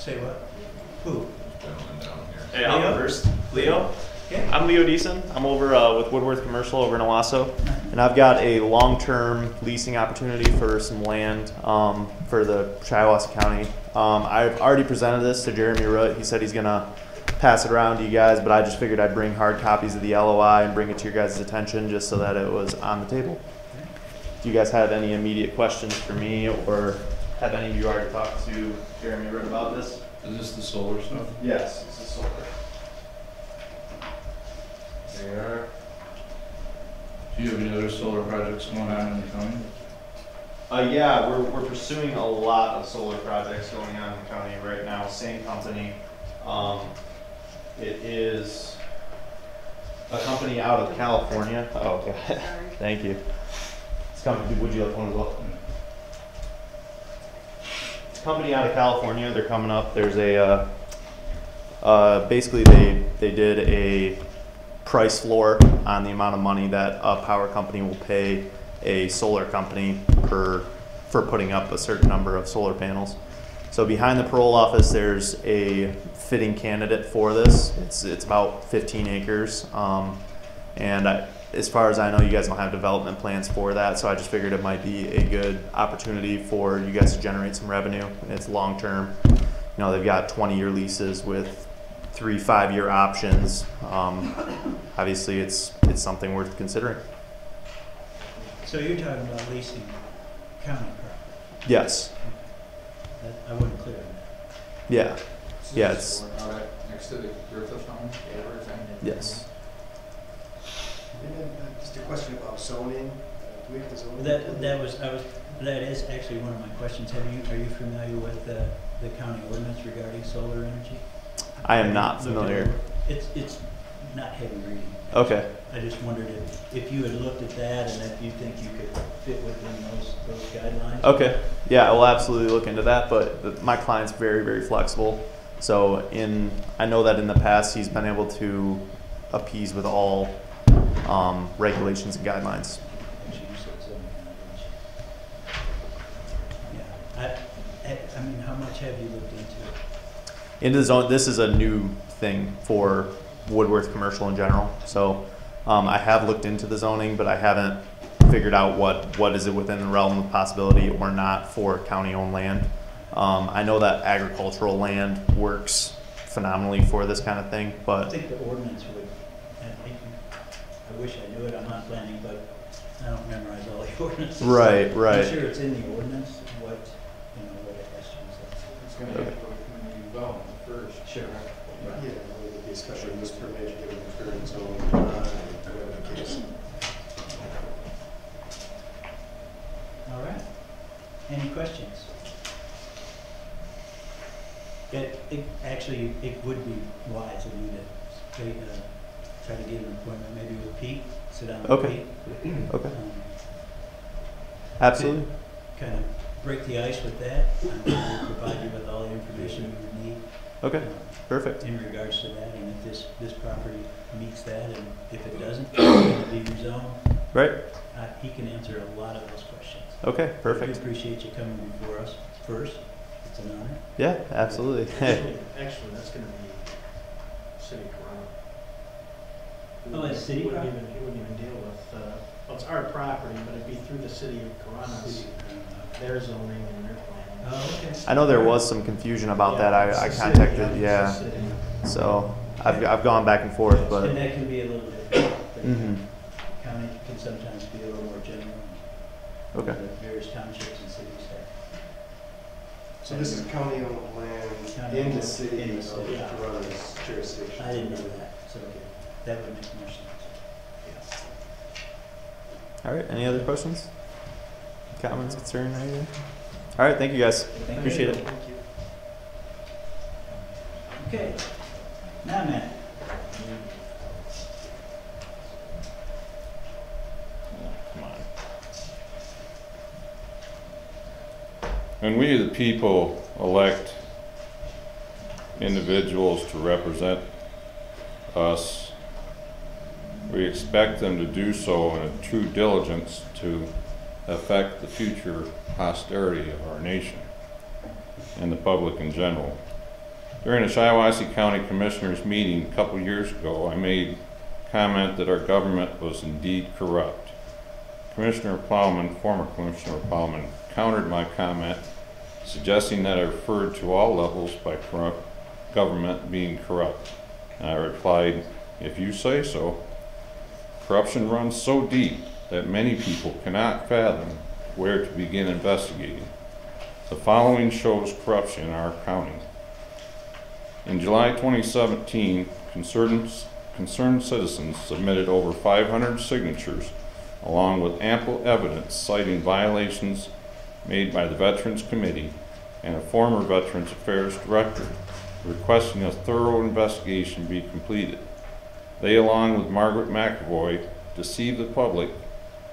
Say what? Who? Gentleman down here. Hey, I'm first. Leo? Yeah. I'm Leo Deason. I'm over with Woodworth Commercial over in Owasso. And I've got a long-term leasing opportunity for some land for the Shiawassee County. I've already presented this to Jeremy Root. He said he's going to pass it around to you guys, but I just figured I'd bring hard copies of the LOI and bring it to your guys' attention just so that it was on the table. Do you guys have any immediate questions for me, or have any of you already talked to Jeremy Root about this? Is this the solar stuff? Yes, this is solar. They are. Do you have any other solar projects going on in the county? Yeah, we're pursuing a lot of solar projects going on in the county right now. Same company. It is a company out of California. Oh, okay. Thank you. It's company. Would you like one as well? It's a company out of California. They're coming up. There's a basically they did a price floor on the amount of money that a power company will pay a solar company for putting up a certain number of solar panels. So behind the parole office, there's a fitting candidate for this. It's about 15 acres, and as far as I know, you guys don't have development plans for that. So I just figured it might be a good opportunity for you guys to generate some revenue. It's long term. You know, they've got 20-year leases with 3 5-year options. Obviously, it's something worth considering. So you're talking about leasing county property? Yes. I wasn't clear on that. Yeah. Yeah. It's Next to the Griffith home? yes. And then just a question about zoning. Do we have the zoning? That is actually one of my questions. Are you familiar with the county ordinance regarding solar energy? I am not familiar. It's not heavy reading. Okay. I just wondered if you had looked at that and if you think you could fit within those guidelines. Okay. Yeah, I will absolutely look into that. But my client's very, very flexible. So I know that in the past he's been able to appease with all regulations and guidelines. Actually, you said zoning, didn't you? Yeah. I mean, how much have you looked into it? Into the zone, this is a new thing for Woodworth Commercial in general. So I have looked into the zoning, but I haven't figured out what is it within the realm of possibility or not for county-owned land. I know that agricultural land works phenomenally for this kind of thing, but I think the ordinance would. I wish I knew it. I'm not planning, but I don't memorize all the ordinances. Right. I'm sure it's in the ordinance what it has to It's going to have to go through the development first. Sure. Yeah, whether it be a special use permit, given the current zone, whatever the case. All right. Any questions? Actually, it would be wise of you to try to get an appointment maybe with Pete, sit down with Okay. Pete. okay. Absolutely. Kind of break the ice with that. I'm going to provide you with all the information you would need. Okay. Perfect. In regards to that, and if this property meets that, and if it doesn't, it's going to be rezoned. Right. He can answer a lot of those questions. Okay. We Perfect. appreciate you coming before us first. It's an honor. Yeah. Absolutely. Actually, that's going to be city Corona. Oh, it's city He wouldn't property? even deal with, well, it's our property, but it'd be through the city of Corona's, their zoning and their planning. Oh, okay. I know there was some confusion about that. Yeah, it's I the city, contacted. it's the Yeah. city. So I've gone back and forth, but And that can be a little different. mhm. County can sometimes be a little more general. Okay. The various townships and cities have. So this is county-owned land County in the owned, city in the of city, yeah. Corona's jurisdiction. I didn't know that, so that would make more sense. All right. Any other questions? Comments, concerns, anything? All right. Thank you guys. Thank you. Appreciate it. Thank you. Okay. Now, Matt. Come on. When we, the people, elect individuals to represent us, we expect them to do so in a true diligence to affect the future posterity of our nation and the public in general. During a Shiawassee County Commissioners meeting a couple years ago, I made comment that our government was indeed corrupt. Commissioner Plowman, former Commissioner Plowman, countered my comment, suggesting that I referred to all levels by government being corrupt. And I replied, if you say so. Corruption runs so deep that many people cannot fathom where to begin investigating. The following shows corruption in our county. In July 2017, concerned citizens submitted over 500 signatures along with ample evidence citing violations made by the Veterans Committee and a former Veterans Affairs Director, requesting a thorough investigation be completed. They, along with Margaret McAvoy, deceived the public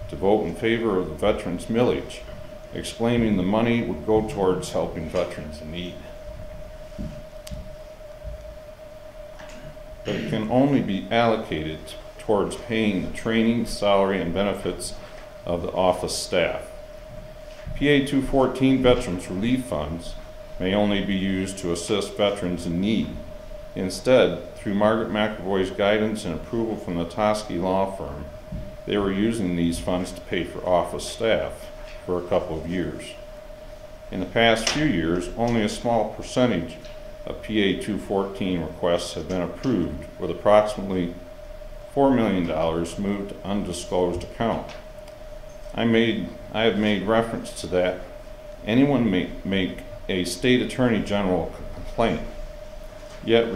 to vote in favor of the veterans millage, explaining the money would go towards helping veterans in need. But it can only be allocated towards paying the training, salary, and benefits of the office staff. PA 214 Veterans Relief Funds may only be used to assist veterans in need. Instead, through Margaret McAvoy's guidance and approval from the Toski law firm, they were using these funds to pay for office staff for a couple of years. In the past few years, only a small percentage of PA 214 requests have been approved, with approximately $4 million moved to undisclosed account. I have made reference to that. Anyone may make a state attorney general complaint. Yet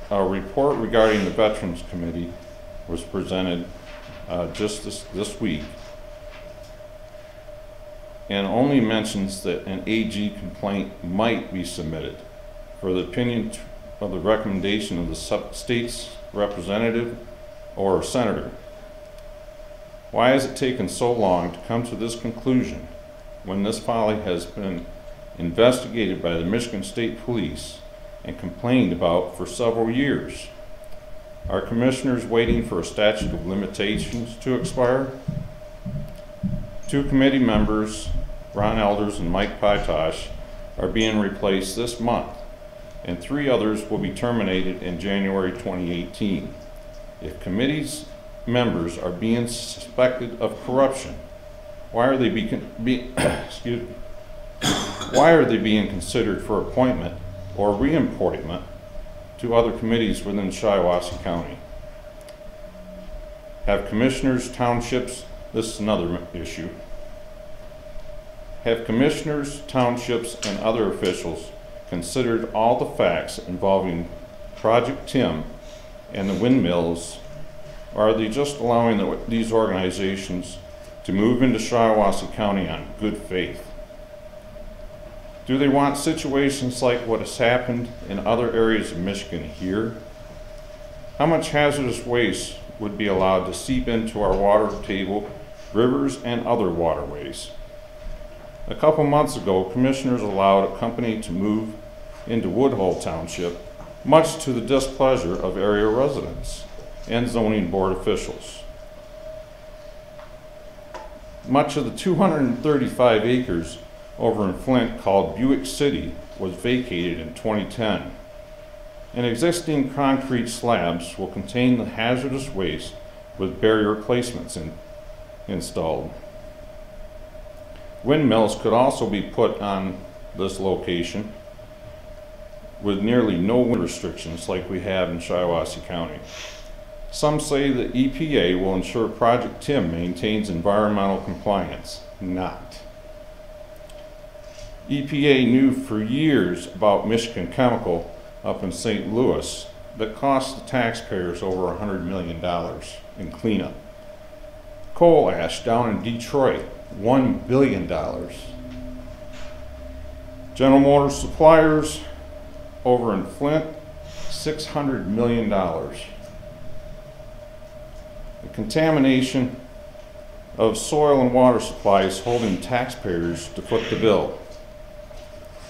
a report regarding the Veterans Committee was presented just this week, and only mentions that an AG complaint might be submitted for the opinion of the recommendation of the state's representative or senator. Why has it taken so long to come to this conclusion when this folly has been investigated by the Michigan State Police and complained about for several years? Are commissioners waiting for a statute of limitations to expire? 2 committee members, Ron Elders and Mike Pytosh, are being replaced this month, and 3 others will be terminated in January 2018. If committees members are being suspected of corruption, why are they why are they being considered for appointment or reappointment to other committees within Shiawassee County? Have commissioners, townships, this is another issue, have commissioners, townships, and other officials considered all the facts involving Project Tim and the windmills, or are they just allowing these organizations to move into Shiawassee County on good faith? Do they want situations like what has happened in other areas of Michigan here? How much hazardous waste would be allowed to seep into our water table, rivers, and other waterways? A couple months ago, commissioners allowed a company to move into Woodhull Township, much to the displeasure of area residents and zoning board officials. Much of the 235 acres over in Flint called Buick City was vacated in 2010. And existing concrete slabs will contain the hazardous waste with barrier placements installed. Windmills could also be put on this location with nearly no wind restrictions like we have in Shiawassee County. Some say the EPA will ensure Project Tim maintains environmental compliance. Not. EPA knew for years about Michigan Chemical up in St. Louis that cost the taxpayers over $100 million in cleanup. Coal ash down in Detroit, $1 billion. General Motors suppliers over in Flint, $600 million. The contamination of soil and water supplies holding taxpayers to foot the bill.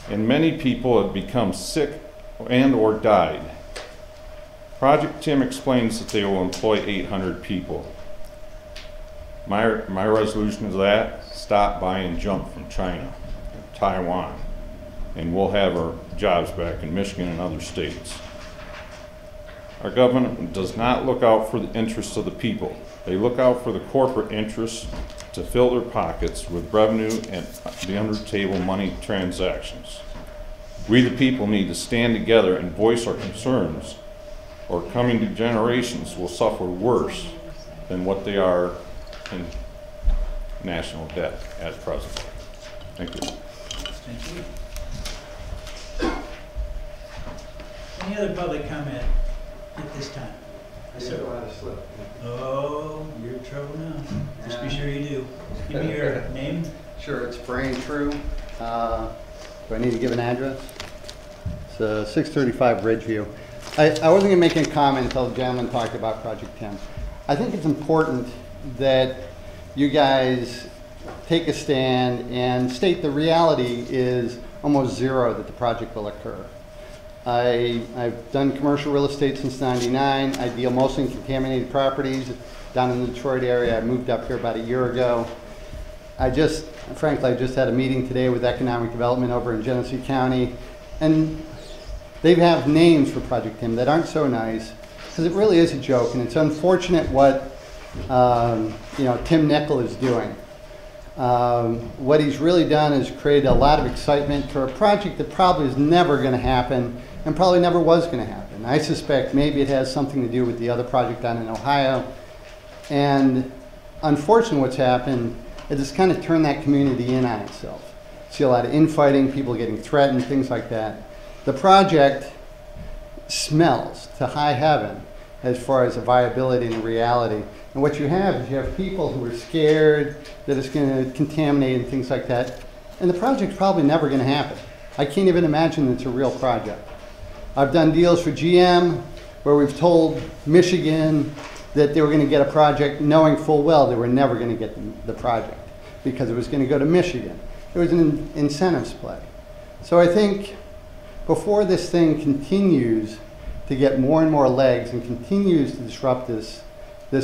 And many people have become sick and or died. Project Tim explains that they will employ 800 people. My resolution is that stop buying junk from China, Taiwan, and we'll have our jobs back in Michigan and other states. Our government does not look out for the interests of the people. They look out for the corporate interests to fill their pockets with revenue and the under-the-table money transactions. We the people need to stand together and voice our concerns, or coming generations will suffer worse than what they are in national debt at present. Thank you. Thank you. Any other public comment at this time? Yes, sir. Oh, you're in trouble now. Just be sure you do. Give me your name. Sure, it's Brian True. Do I need to give an address? It's 635 Ridgeview. I wasn't going to make any comment until the gentleman talked about Project 10. I think it's important that you guys take a stand and state the reality is almost zero that the project will occur. I've done commercial real estate since '99. I deal mostly in contaminated properties down in the Detroit area. I moved up here about a year ago. Frankly, I just had a meeting today with Economic Development over in Genesee County, and they have names for Project 10 that aren't so nice, because it really is a joke, and it's unfortunate what Tim Nickel is doing. What he's really done is created a lot of excitement for a project that probably is never going to happen and probably never was going to happen. I suspect maybe it has something to do with the other project down in Ohio. And unfortunately what's happened is it's kind of turned that community in on itself. See a lot of infighting, people getting threatened, things like that. The project smells to high heaven as far as the viability and the reality. And what you have is you have people who are scared that it's going to contaminate and things like that. And the project's probably never going to happen. I can't even imagine it's a real project. I've done deals for GM where we've told Michigan that they were going to get a project knowing full well they were never going to get the project because it was going to go to Michigan. It was an incentives play. So I think before this thing continues to get more and more legs and continues to disrupt this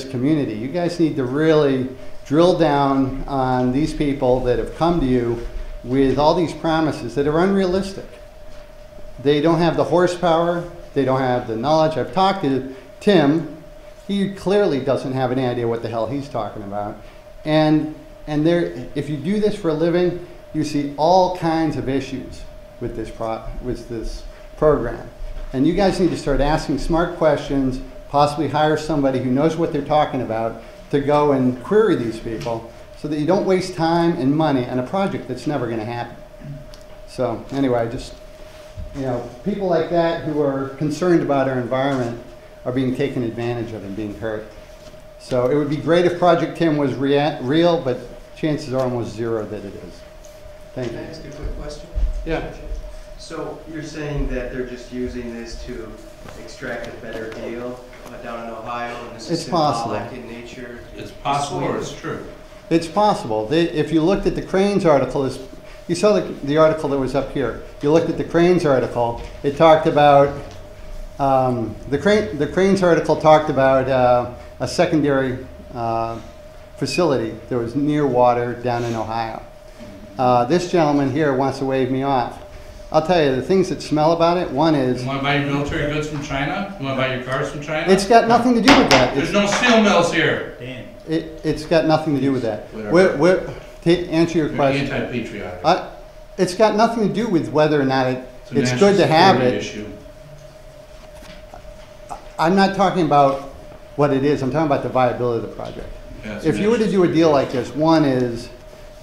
community, you guys need to really drill down on these people that have come to you with all these promises that are unrealistic. They don't have the horsepower, they don't have the knowledge. I've talked to Tim. He clearly doesn't have any idea what the hell he's talking about. And if you do this for a living, you see all kinds of issues with this program. And you guys need to start asking smart questions, possibly hire somebody who knows what they're talking about to go and query these people so that you don't waste time and money on a project that's never going to happen. So anyway, people like that who are concerned about our environment are being taken advantage of and being hurt. So it would be great if Project 10 was real, but chances are almost zero that it is. Thank you. Can I ask a quick question? Yeah. So you're saying that they're just using this to extract a better deal down in Ohio, and this is symbolic in nature? It's possible or it's true? It's possible. If you looked at the Cranes article, you saw the article that was up here. You looked at the Cranes article. It talked about the Cranes article talked about a secondary facility that was near water down in Ohio. This gentleman here wants to wave me off. I'll tell you, the things that smell about it, one is... You want to buy your military goods from China? You want to buy your cars from China? It's got nothing to do with that. There's no steel mills here. Dan. It's got nothing to do with that. Whatever. To answer your You're question, anti-patriotic. it's got nothing to do with whether or not It's a it's national good to have security it. issue. I'm not talking about what it is. I'm talking about the viability of the project. Yeah, it's a If you were to national do a deal security like this, one is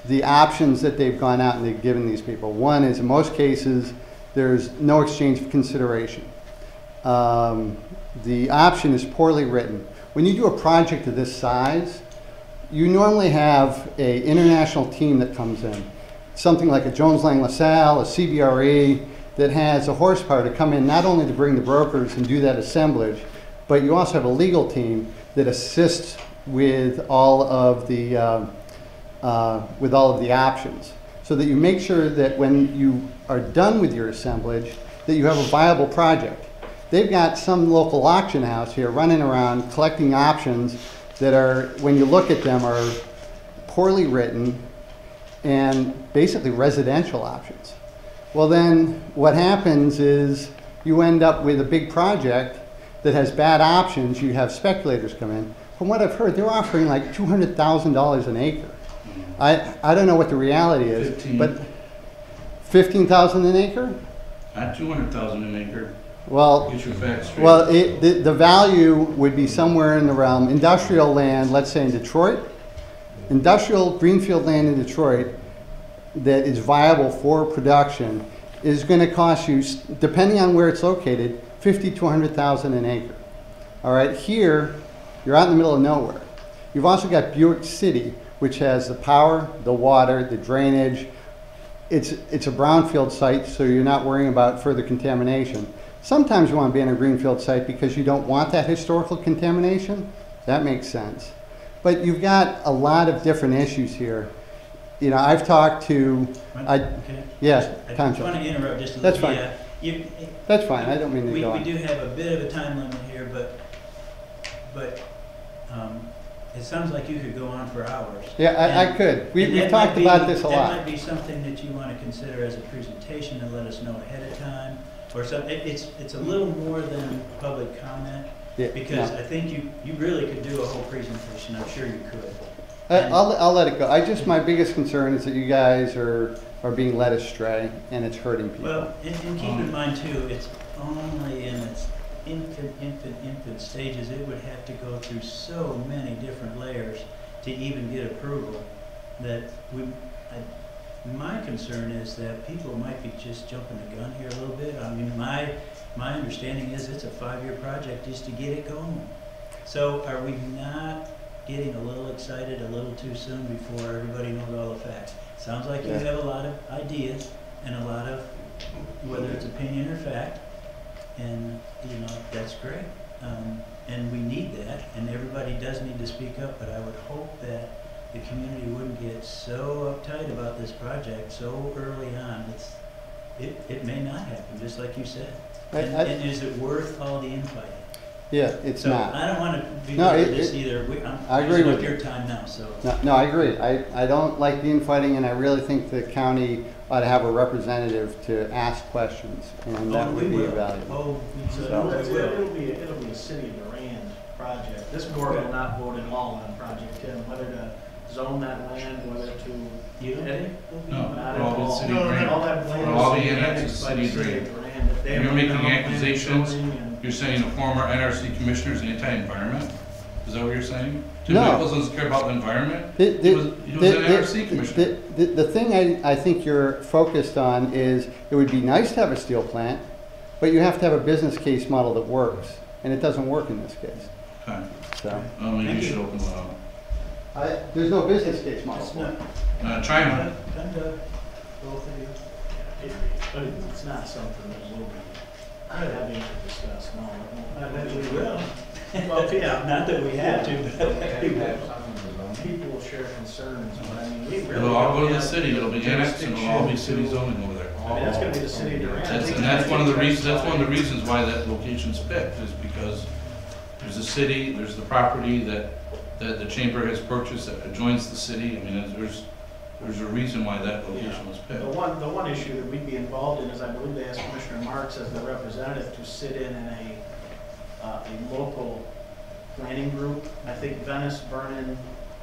the options that they've gone out and they've given these people. One is in most cases, there's no exchange of consideration. The option is poorly written. When you do a project of this size, you normally have an international team that comes in. Something like a Jones Lang LaSalle, a CBRE, that has the horsepower to come in not only to bring the brokers and do that assemblage, but you also have a legal team that assists with all of the options, so that you make sure that when you are done with your assemblage, that you have a viable project. They've got some local auction house here running around collecting options that are, when you look at them, are poorly written and basically residential options. Well, then what happens is you end up with a big project that has bad options. You have speculators come in. From what I've heard, they're offering like $200,000 an acre. I don't know what the reality is, 15. but 15,000 an acre? Not 200,000 an acre. Well, Get your facts straight. well, the value would be somewhere in the realm, industrial land, let's say in Detroit, industrial greenfield land in Detroit that is viable for production is going to cost you, depending on where it's located, 50 to 100,000 an acre. All right, here, you're out in the middle of nowhere. You've also got Buick City, which has the power, the water, the drainage. It's a brownfield site, so you're not worrying about further contamination. Sometimes you want to be on a greenfield site because you don't want that historical contamination. That makes sense. But you've got a lot of different issues here. You know, I've talked to, yeah, I just want to interrupt just a That's little. fine. Yeah, That's fine, I don't mean to go we on. do have a bit of a time limit here, but it sounds like you could go on for hours. Yeah, I And- could. and We've that talked might about be- this a That lot. might be something that you want to consider as a presentation and let us know ahead of time, or something. It's a little more than public comment, Yeah, because no. I think you really could do a whole presentation, I'm sure you could. I'll let it go. My biggest concern is that you guys are being led astray and it's hurting people. Well, and keep in mind too, it's only in its infant stages. It would have to go through so many different layers to even get approval that my concern is that people might be just jumping the gun here a little bit. I mean, my understanding is it's a 5-year project just to get it going. So are we not getting a little excited a little too soon before everybody knows all the facts? Sounds like you Yeah. have a lot of ideas and a lot of, whether it's opinion or fact, and you know, that's great. And we need that, and everybody does need to speak up, but I would hope that the community wouldn't get so uptight about this project so early on. It may not happen, just like you said. And is it worth all the infighting? Yeah, it's So not. I don't want to be No, with this either. I agree using with up you. your time now, so. No, I agree. I don't like the infighting, and I really think the county ought to have a representative to ask questions, and that Oh, would we be will. valuable. Oh, So- we will. It'll be a city of Durand project. This board will not vote at all on Project 10, whether to zone that land, whether to. You don't think? No, Not it'll all be at all. city No, grant. all that land It'll all is be annexed to annexed by the city city grant. of Durand. If they And you're have making their own land accusations? zoning and- You're saying the former NRC commissioner's anti-environment? Is that what you're saying? Jim No. Nichols doesn't care about the environment? The- He was an NRC commissioner. The thing I think you're focused on is it would be nice to have a steel plant, but you have to have a business case model that works, and it doesn't work in this case. Okay. So Well, maybe you Thank should you. open one up. there's no business case model It's for it. not, Try one. kind of, both of you. But it's not something that we'll be having to discuss, no. I bet we will. Well, yeah. Not that we have to, but we will. People will share concerns, but I mean, we really. It'll all go to don't the have city, it'll be annexed, and it'll all be city jurisdiction zoning over there. to- I mean, that's gonna be the city of Durand. And that's one of the reasons, why that location's picked, is because there's a city, there's the property that the chamber has purchased that adjoins the city. I mean, there's a reason why that location was picked. The one issue that we'd be involved in is, I believe they asked Commissioner Marks as the representative to sit in a local planning group. I think Venice, Vernon,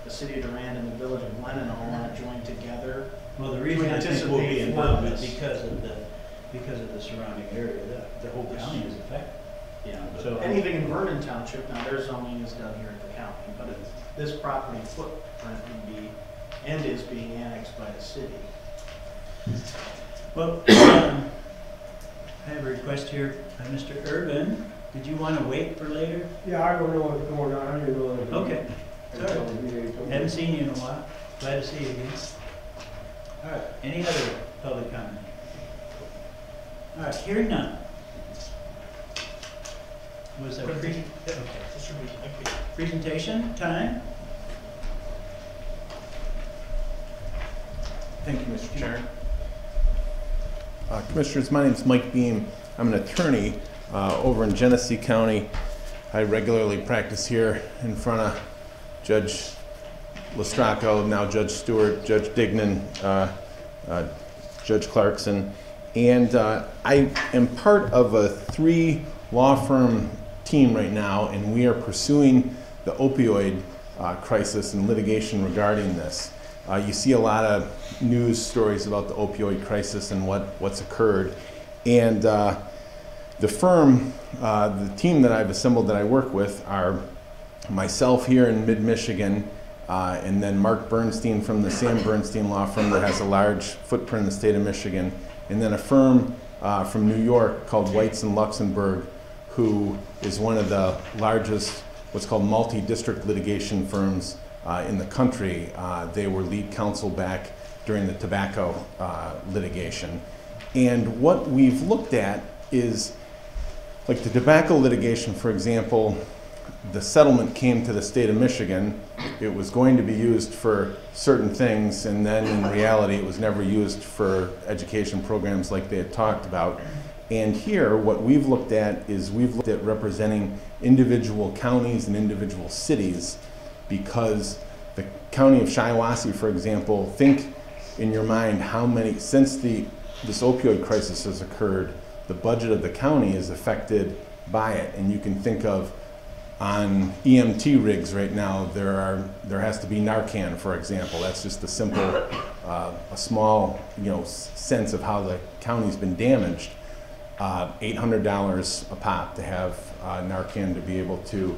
the city of Durand, and the village of Lennon all want to join together. Well, the reason I think we'll be anticipate involved is this. because of the surrounding area, the whole county is affected. Yeah, So- anything in Vernon Township, now their zoning is done here at the county, but this property footprint would be, and is being annexed by the city. Well, I have a request here by Mr. Urban. Did you want to wait for later? Yeah, I don't know what's going on, I didn't know. Okay. Haven't seen you in a while. Glad to see you again. All right, any other public comment? All right, hearing none. Was that okay. Presentation time? Thank you, Mr. Chair. Commissioners, my name is Mike Beam. I'm an attorney over in Genesee County. I regularly practice here in front of Judge Lestracco, now Judge Stewart, Judge Dignan, Judge Clarkson. And I am part of a 3 law firm team right now, and we are pursuing the opioid crisis and litigation regarding this. You see a lot of news stories about the opioid crisis and what's occurred. And the firm, the team that I've assembled that I work with are myself here in mid-Michigan, and then Mark Bernstein from the Sam Bernstein Law Firm that has a large footprint in the state of Michigan, and then a firm from New York called Weitz and Luxembourg, who is one of the largest what's called multi-district litigation firms in the country. They were lead counsel back during the tobacco litigation. And what we've looked at is, like the tobacco litigation, for example, the settlement came to the state of Michigan. It was going to be used for certain things, and then in reality it was never used for education programs like they had talked about. And here, what we've looked at is we've looked at representing individual counties and individual cities, because the county of Shiawassee, for example, think in your mind how many, since this opioid crisis has occurred, the budget of the county is affected by it. And you can think of, on EMT rigs right now, there has to be Narcan, for example. That's just a simple, a small, sense of how the county's been damaged. $800 a pop to have Narcan to be able to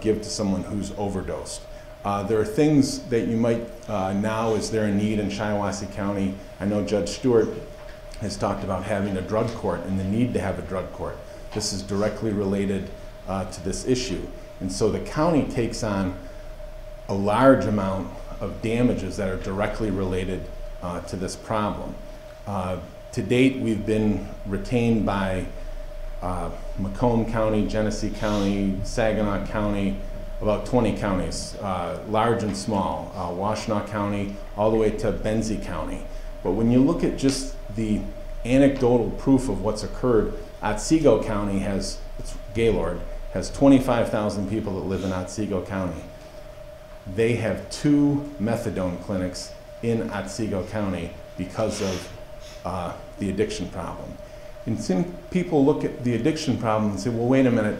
give to someone who's overdosed. There are things that you might, now is there a need in Shiawassee County? I know Judge Stewart has talked about having a drug court and the need to have a drug court. This is directly related to this issue. And so the county takes on a large amount of damages that are directly related to this problem. To date, we've been retained by Macomb County, Genesee County, Saginaw County, about 20 counties, large and small, Washtenaw County, all the way to Benzie County. But when you look at just the anecdotal proof of what's occurred, Otsego County has, it's Gaylord, has 25,000 people that live in Otsego County. They have 2 methadone clinics in Otsego County because of the addiction problem. And some people look at the addiction problem and say, well, wait a minute,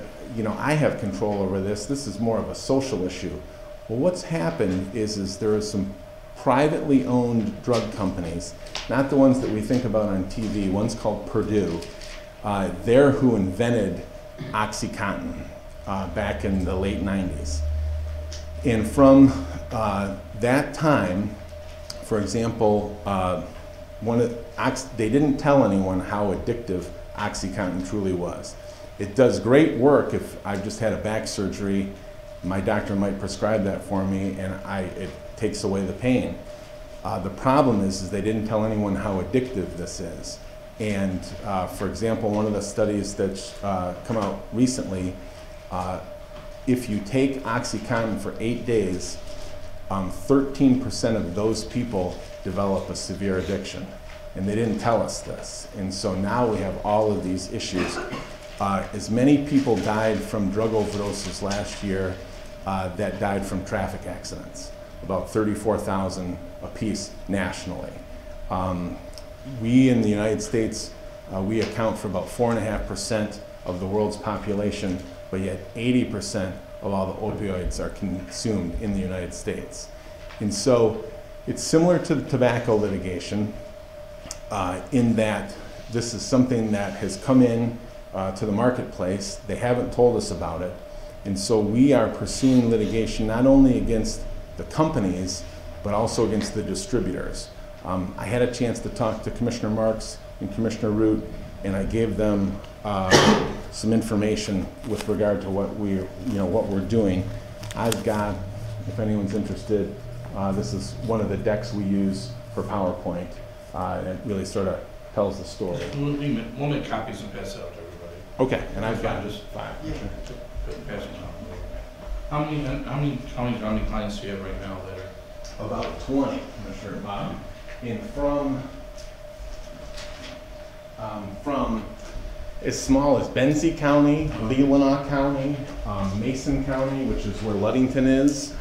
I have control over this. This is more of a social issue. Well, what's happened is there are some privately owned drug companies, not the ones that we think about on TV. One's called Purdue. They're who invented OxyContin back in the late 90s. And from that time, for example, they didn't tell anyone how addictive OxyContin truly was. It does great work. If I've just had a back surgery, my doctor might prescribe that for me, and it takes away the pain. The problem is they didn't tell anyone how addictive this is. And for example, one of the studies that's come out recently, if you take OxyContin for 8 days, 13% of those people develop a severe addiction. And they didn't tell us this. And so now we have all of these issues. As many people died from drug overdoses last year that died from traffic accidents, about 34,000 apiece nationally. We in the United States, we account for about 4.5% of the world's population, but yet 80% of all the opioids are consumed in the United States. And so it's similar to the tobacco litigation in that this is something that has come in to the marketplace. They haven't told us about it. And so we are pursuing litigation not only against the companies, but also against the distributors. I had a chance to talk to Commissioner Marks and Commissioner Root, and I gave them some information with regard to what we're doing. I've got, if anyone's interested, this is one of the decks we use for PowerPoint. It really sort of tells the story. We'll make copies and pass it out to everybody. Okay, and I've got just 5. Yeah. Pass them out. How many counties, how many clients do you have right now that are? about 20, Commissioner Bob. And from as small as Benzie County, Leelanau County, Mason County, which is where Ludington is,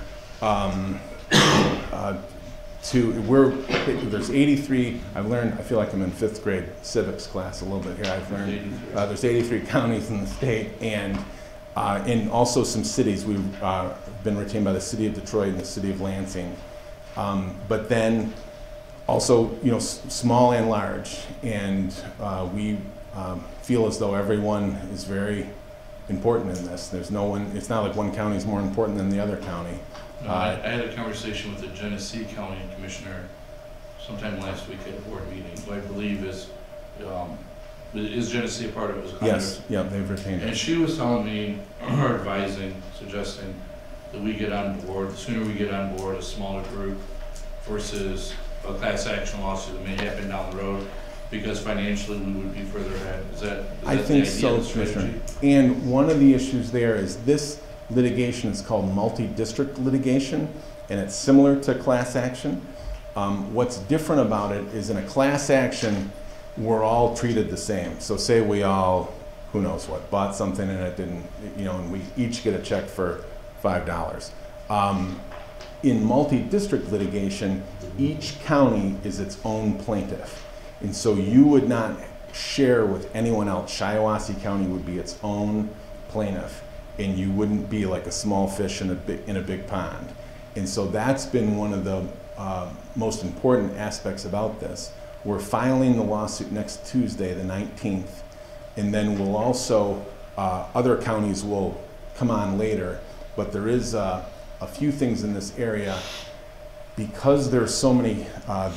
there's 83, I've learned, I feel like I'm in 5th grade civics class a little bit here. I've learned there's 83 counties in the state, and also some cities. We've been retained by the city of Detroit and the city of Lansing. But then also, you know, small and large. And we feel as though everyone is very important in this. There's no one, it's not like one county is more important than the other county. No, I had a conversation with the Genesee County Commissioner sometime last week at a board meeting, who I believe is Genesee a part of it? Yes, yeah, they've retained it. And she was telling me, or advising, suggesting that we get on board, the sooner we get on board a smaller group versus a class action lawsuit that may happen down the road, because financially we would be further ahead. Is that I think so, Commissioner. And one of the issues there is this litigation is called multi-district litigation, and it's similar to class action. What's different about it is in a class action, we're all treated the same. So say we all, who knows what, bought something and it didn't, you know, and we each get a check for $5. In multi-district litigation, each county is its own plaintiff. And so you would not share with anyone else. Shiawassee County would be its own plaintiff, and you wouldn't be like a small fish in a big pond. And so that's been one of the most important aspects about this. We're filing the lawsuit next Tuesday, the 19th, and then we'll also, other counties will come on later, but there is a few things in this area. Because there's so many,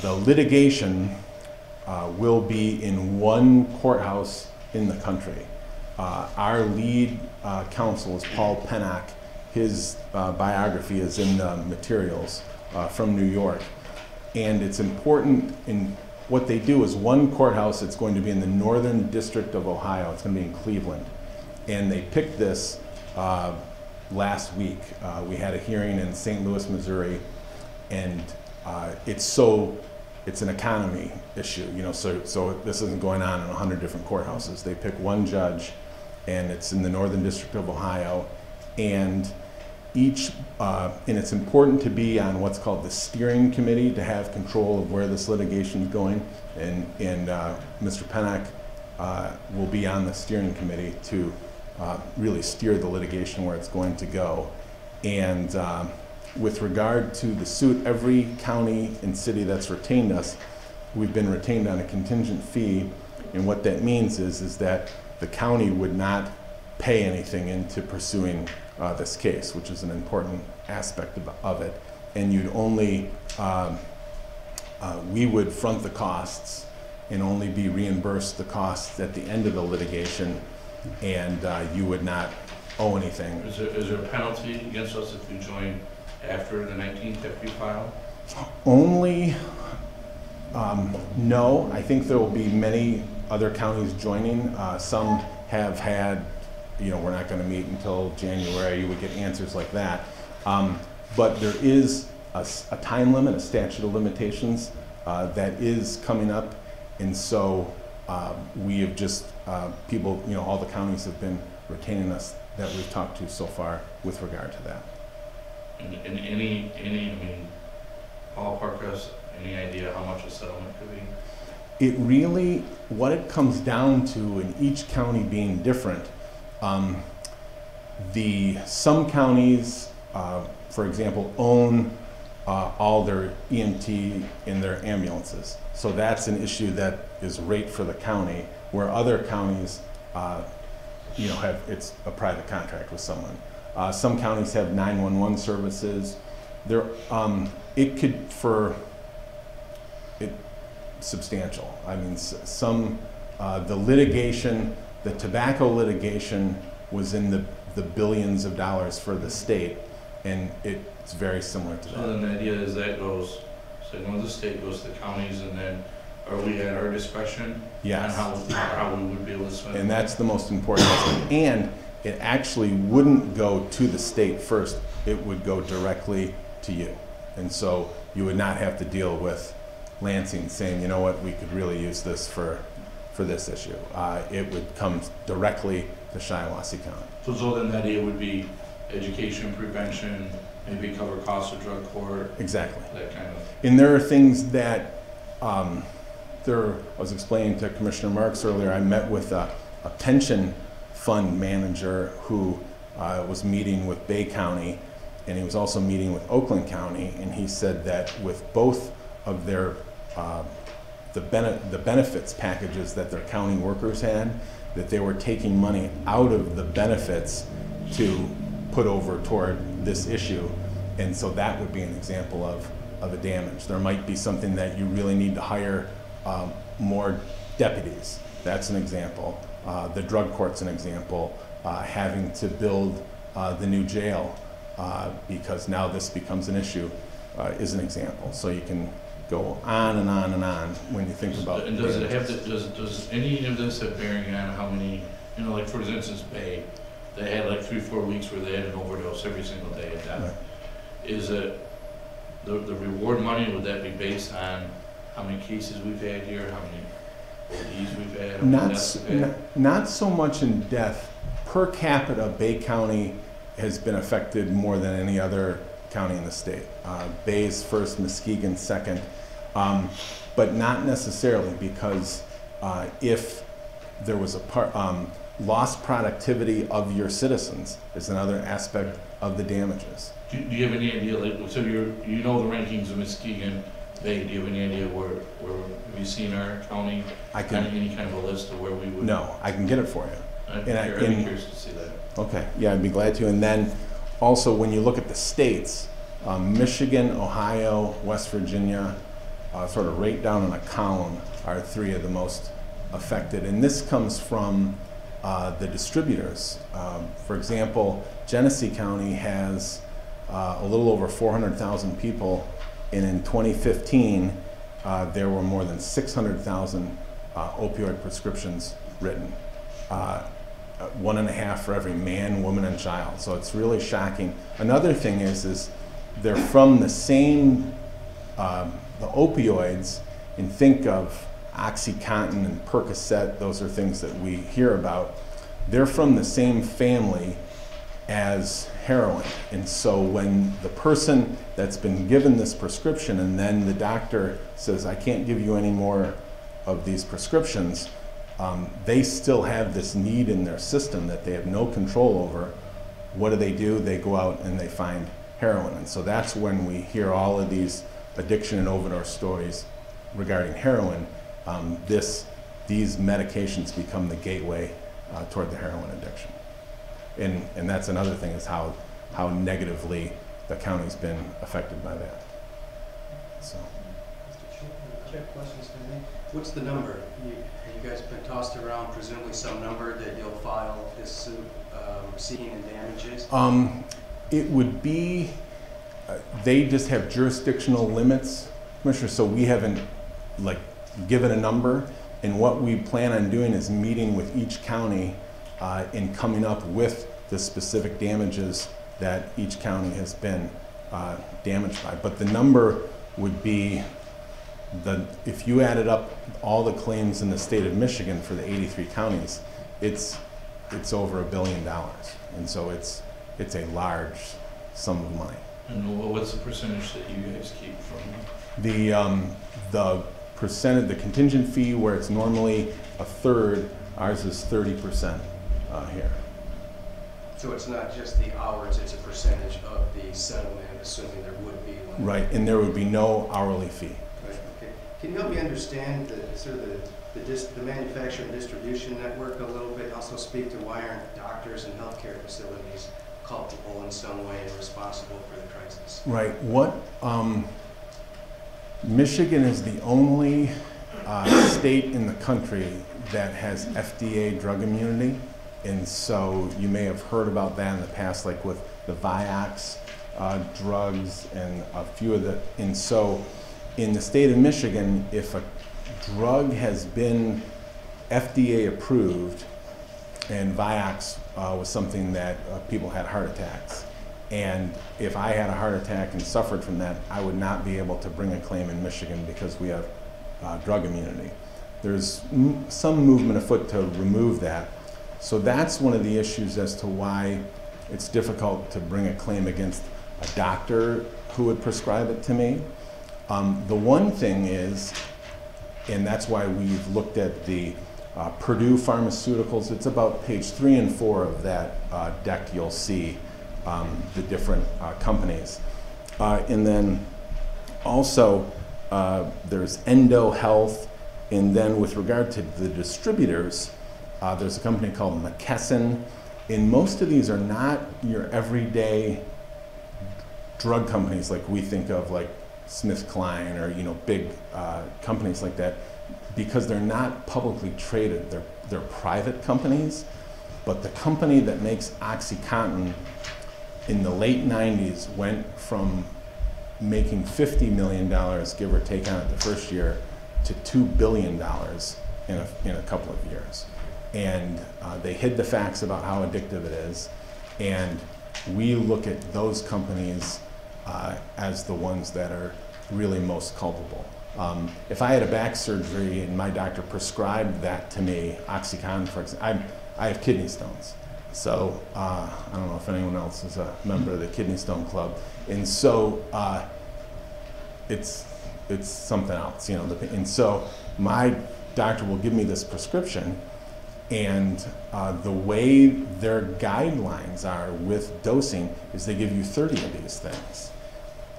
the litigation will be in one courthouse in the country. Our lead counsel is Paul Pennock. His biography is in the materials from New York. And it's important in what they do is one courthouse. It's going to be in the Northern District of Ohio. It's going to be in Cleveland. And they picked this last week. We had a hearing in St. Louis, Missouri, and it's an economy issue, you know, so this isn't going on in 100 different courthouses. They pick one judge, and it's in the Northern District of Ohio, and and it's important to be on what's called the steering committee to have control of where this litigation is going, and Mr. Pennock will be on the steering committee to really steer the litigation where it's going to go. And with regard to the suit, every county and city that's retained us, we've been retained on a contingent fee, and what that means is that the county would not pay anything into pursuing this case, which is an important aspect of it. And you'd only, we would front the costs and only be reimbursed the costs at the end of the litigation, and you would not owe anything. Is there a penalty against us if we join after the 19th that we file? Only, no. I think there will be many other counties joining. Some have had, you know, we're not going to meet until January. You would get answers like that. But there is a time limit, a statute of limitations that is coming up. And so we have just, people, you know, all the counties have been retaining us that we've talked to so far with regard to that. And any, I mean, ballpark us, any idea how much a settlement could be? It really, what it comes down to in each county being different, some counties, for example, own all their EMT in their ambulances. So that's an issue that is right for the county, where other counties, you know, it's a private contract with someone. Some counties have 911 services. There, it could, substantial. I mean, the litigation, the tobacco litigation was in the billions of dollars for the state, and it's very similar to that. So then the idea is that goes, so one of the state goes to the counties, and then are we at our discretion? Yes. On how we would be able to spend? And that's the most important aspect. And it actually wouldn't go to the state first. It would go directly to you. And so you would not have to deal with Lansing saying, you know what, we could really use this for this issue. It would come directly to Shiawassee County. So then the idea would be education, prevention, maybe cover costs of drug court, Exactly. that kind of. And there are things that, I was explaining to Commissioner Marks earlier, I met with a pension fund manager who was meeting with Bay County, and he was also meeting with Oakland County, and he said that with both of their, the benefits packages that their county workers had, that they were taking money out of the benefits to put over toward this issue. And so that would be an example of a damage. There might be something that you really need to hire more deputies. That's an example. The drug court's an example. Having to build the new jail because now this becomes an issue is an example. So you can go on and on and on when you think about. And does it have to, does any of this have bearing on how many, like for instance, Bay, they had like 3-4 weeks where they had an overdose every single day of death. Right. Is it the reward money, would that be based on how many cases we've had here, how many ODs we've had? How many deaths we've had? Not so much in death. Per capita, Bay County has been affected more than any other county in the state. Bay's first, Muskegon second, but not necessarily, because if there was a lost productivity of your citizens is another aspect of the damages. Do you have any idea, like, so you know the rankings of Muskegon, Bay, do you have any idea where have you seen our county? Any kind of a list of where we would? No, I can get it for you. I'd be curious to see that. Okay, yeah, I'd be glad to. And then also when you look at the states, Michigan, Ohio, West Virginia, sort of right down in a column are 3 of the most affected. And this comes from the distributors. For example, Genesee County has a little over 400,000 people, and in 2015 there were more than 600,000 opioid prescriptions written. 1.5 for every man, woman, and child. So it's really shocking. Another thing is they're from the same, the opioids, and think of OxyContin and Percocet, those are things that we hear about. They're from the same family as heroin. And so when the person that's been given this prescription and then the doctor says, I can't give you any more of these prescriptions, they still have this need in their system that they have no control over. What do? They go out and they find heroin. And so that's when we hear all of these addiction and overdose stories regarding heroin. These medications become the gateway toward the heroin addiction. And that's another thing, is how negatively the county's been affected by that. So. Check questions for me. What's the number? You guys been tossed around presumably some number that you'll file this suit seeking in damages? It would be, they just have jurisdictional limits, Commissioner, so we haven't given a number, and what we plan on doing is meeting with each county and coming up with the specific damages that each county has been damaged by. But the number would be, if you added up all the claims in the state of Michigan for the 83 counties, it's over $1 billion, and so it's a large sum of money. And what's the percentage that you guys keep from? The percentage, the contingent fee, where it's normally 1/3, ours is 30% here. So it's not just the hours; it's a percentage of the settlement, assuming there would be one. Right, and there would be no hourly fee. Right. Okay. Can you help me understand the manufacturer and distribution network a little bit? Also speak to why aren't doctors and healthcare facilities culpable in some way and responsible for the crisis? Right. Michigan is the only state in the country that has FDA drug immunity, and so you may have heard about that in the past, like with the Vioxx drugs and a few of the. And so, in the state of Michigan, if a drug has been FDA approved, and Vioxx was something that people had heart attacks. And if I had a heart attack and suffered from that, I would not be able to bring a claim in Michigan because we have drug immunity. There's some movement afoot to remove that. So that's one of the issues as to why it's difficult to bring a claim against a doctor who would prescribe it to me. The one thing is, and that's why we've looked at the Purdue Pharmaceuticals. It's about page 3 and 4 of that deck. You'll see the different companies. And then also there's Endo Health. And then with regard to the distributors, there's a company called McKesson. And most of these are not your everyday drug companies like we think of, like SmithKline or big companies like that, because they're not publicly traded. They're private companies. But the company that makes OxyContin in the late 90s went from making $50 million, give or take, on it the first year to $2 billion in a couple of years. And they hid the facts about how addictive it is. And we look at those companies as the ones that are really most culpable. If I had a back surgery and my doctor prescribed that to me, OxyContin, for example, I have kidney stones. So I don't know if anyone else is a member of the Kidney Stone Club. And so it's something else, And so my doctor will give me this prescription, and the way their guidelines are with dosing is they give you 30 of these things.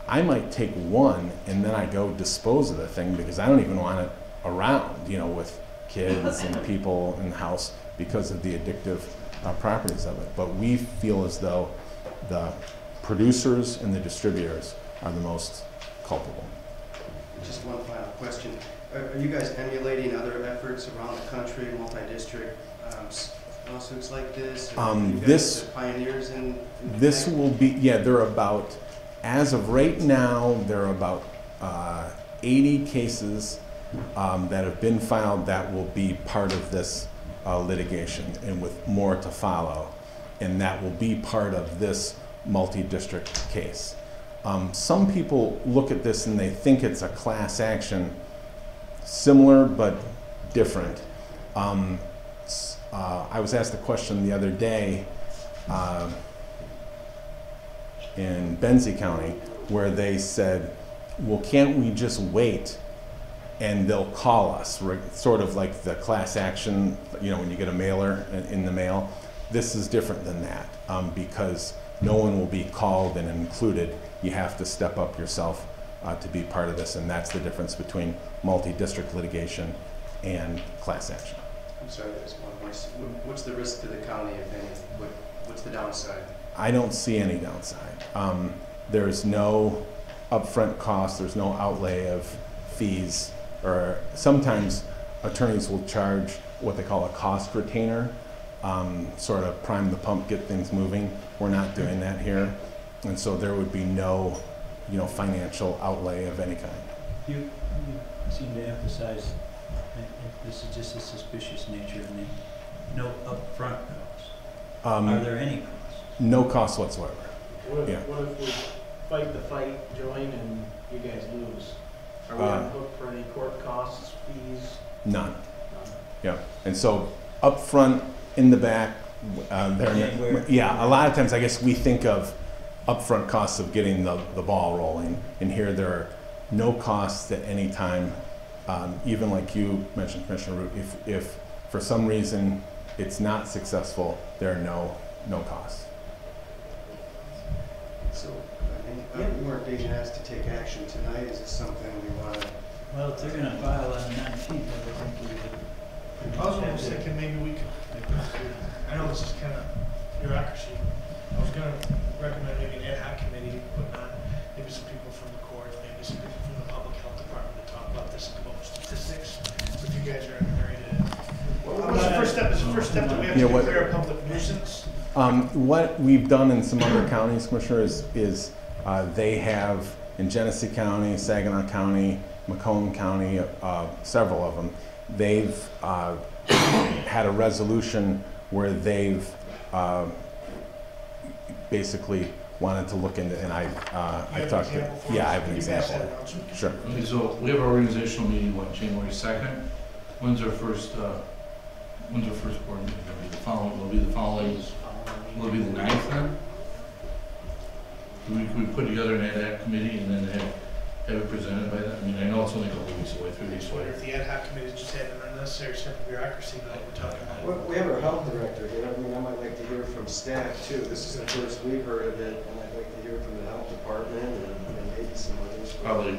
I might take one and then I go dispose of the thing because I don't even want it around, with kids and people in the house because of the addictive properties of it. But we feel as though the producers and the distributors are the most culpable. Just one final question. Are you guys emulating other efforts around the country, multi-district lawsuits like this? This pioneers in this will be, they're about, as of right now, there are about 80 cases that have been filed that will be part of this litigation, and with more to follow. And that will be part of this multi-district case. Some people look at this and they think it's a class action, similar but different. I was asked a question the other day in Benzie County where they said, well, can't we just wait and they'll call us, sort of like the class action, when you get a mailer in the mail. This is different than that because no one will be called and included. You have to step up yourself to be part of this, and that's the difference between multi-district litigation and class action. I'm sorry, there's one more. What's the risk to the county, if any? What's the downside? I don't see any downside. There's no upfront cost, there's no outlay of fees, or sometimes attorneys will charge what they call a cost retainer, sort of prime the pump, get things moving. We're not doing that here. And so there would be no, financial outlay of any kind. You seem to emphasize, this is just a suspicious nature of me, no upfront costs. Are there any costs? No costs whatsoever. What Yeah. if we fight the fight, join, and you guys lose? Are we on the hook for any court costs, fees? None. Yeah. And so up front, in the back, a lot of times I guess we think of upfront costs of getting the ball rolling, and here there are no costs at any time. Even like you mentioned, Commissioner Root, if for some reason it's not successful, there are no costs. So, we weren't being asked to take action tonight. Is this something we want to? Well, if they're going to file on the 19th, I think we would. I was almost thinking maybe we could, I know this is kind of bureaucracy. I was going to recommend maybe an ad hoc committee, put on maybe some people from the courts, maybe some people from the public health department to talk about this and come up with statistics. If you guys are ready to. What's the first step? Is the first step that we have to declare a public nuisance? What we've done in some other counties, Commissioner, is they have, in Genesee County, Saginaw County, Macomb County, several of them, they've had a resolution where they've basically wanted to look into, and I talked to, I have an example. Sure. Okay, so we have our organizational meeting, January 2nd? When's our first board meeting? It'll be the following will it be the 9th then? Can we put together an ad hoc committee and then have it presented by then? I mean, I know it's only a couple of weeks away, 3 weeks Wonder away. if the ad hoc committee just had an unnecessary step of bureaucracy like we're talking about. We have our health director here. I mean, I might like to hear from staff too. This is the first we've heard of it, and I'd like to hear from the health department and maybe some others. Probably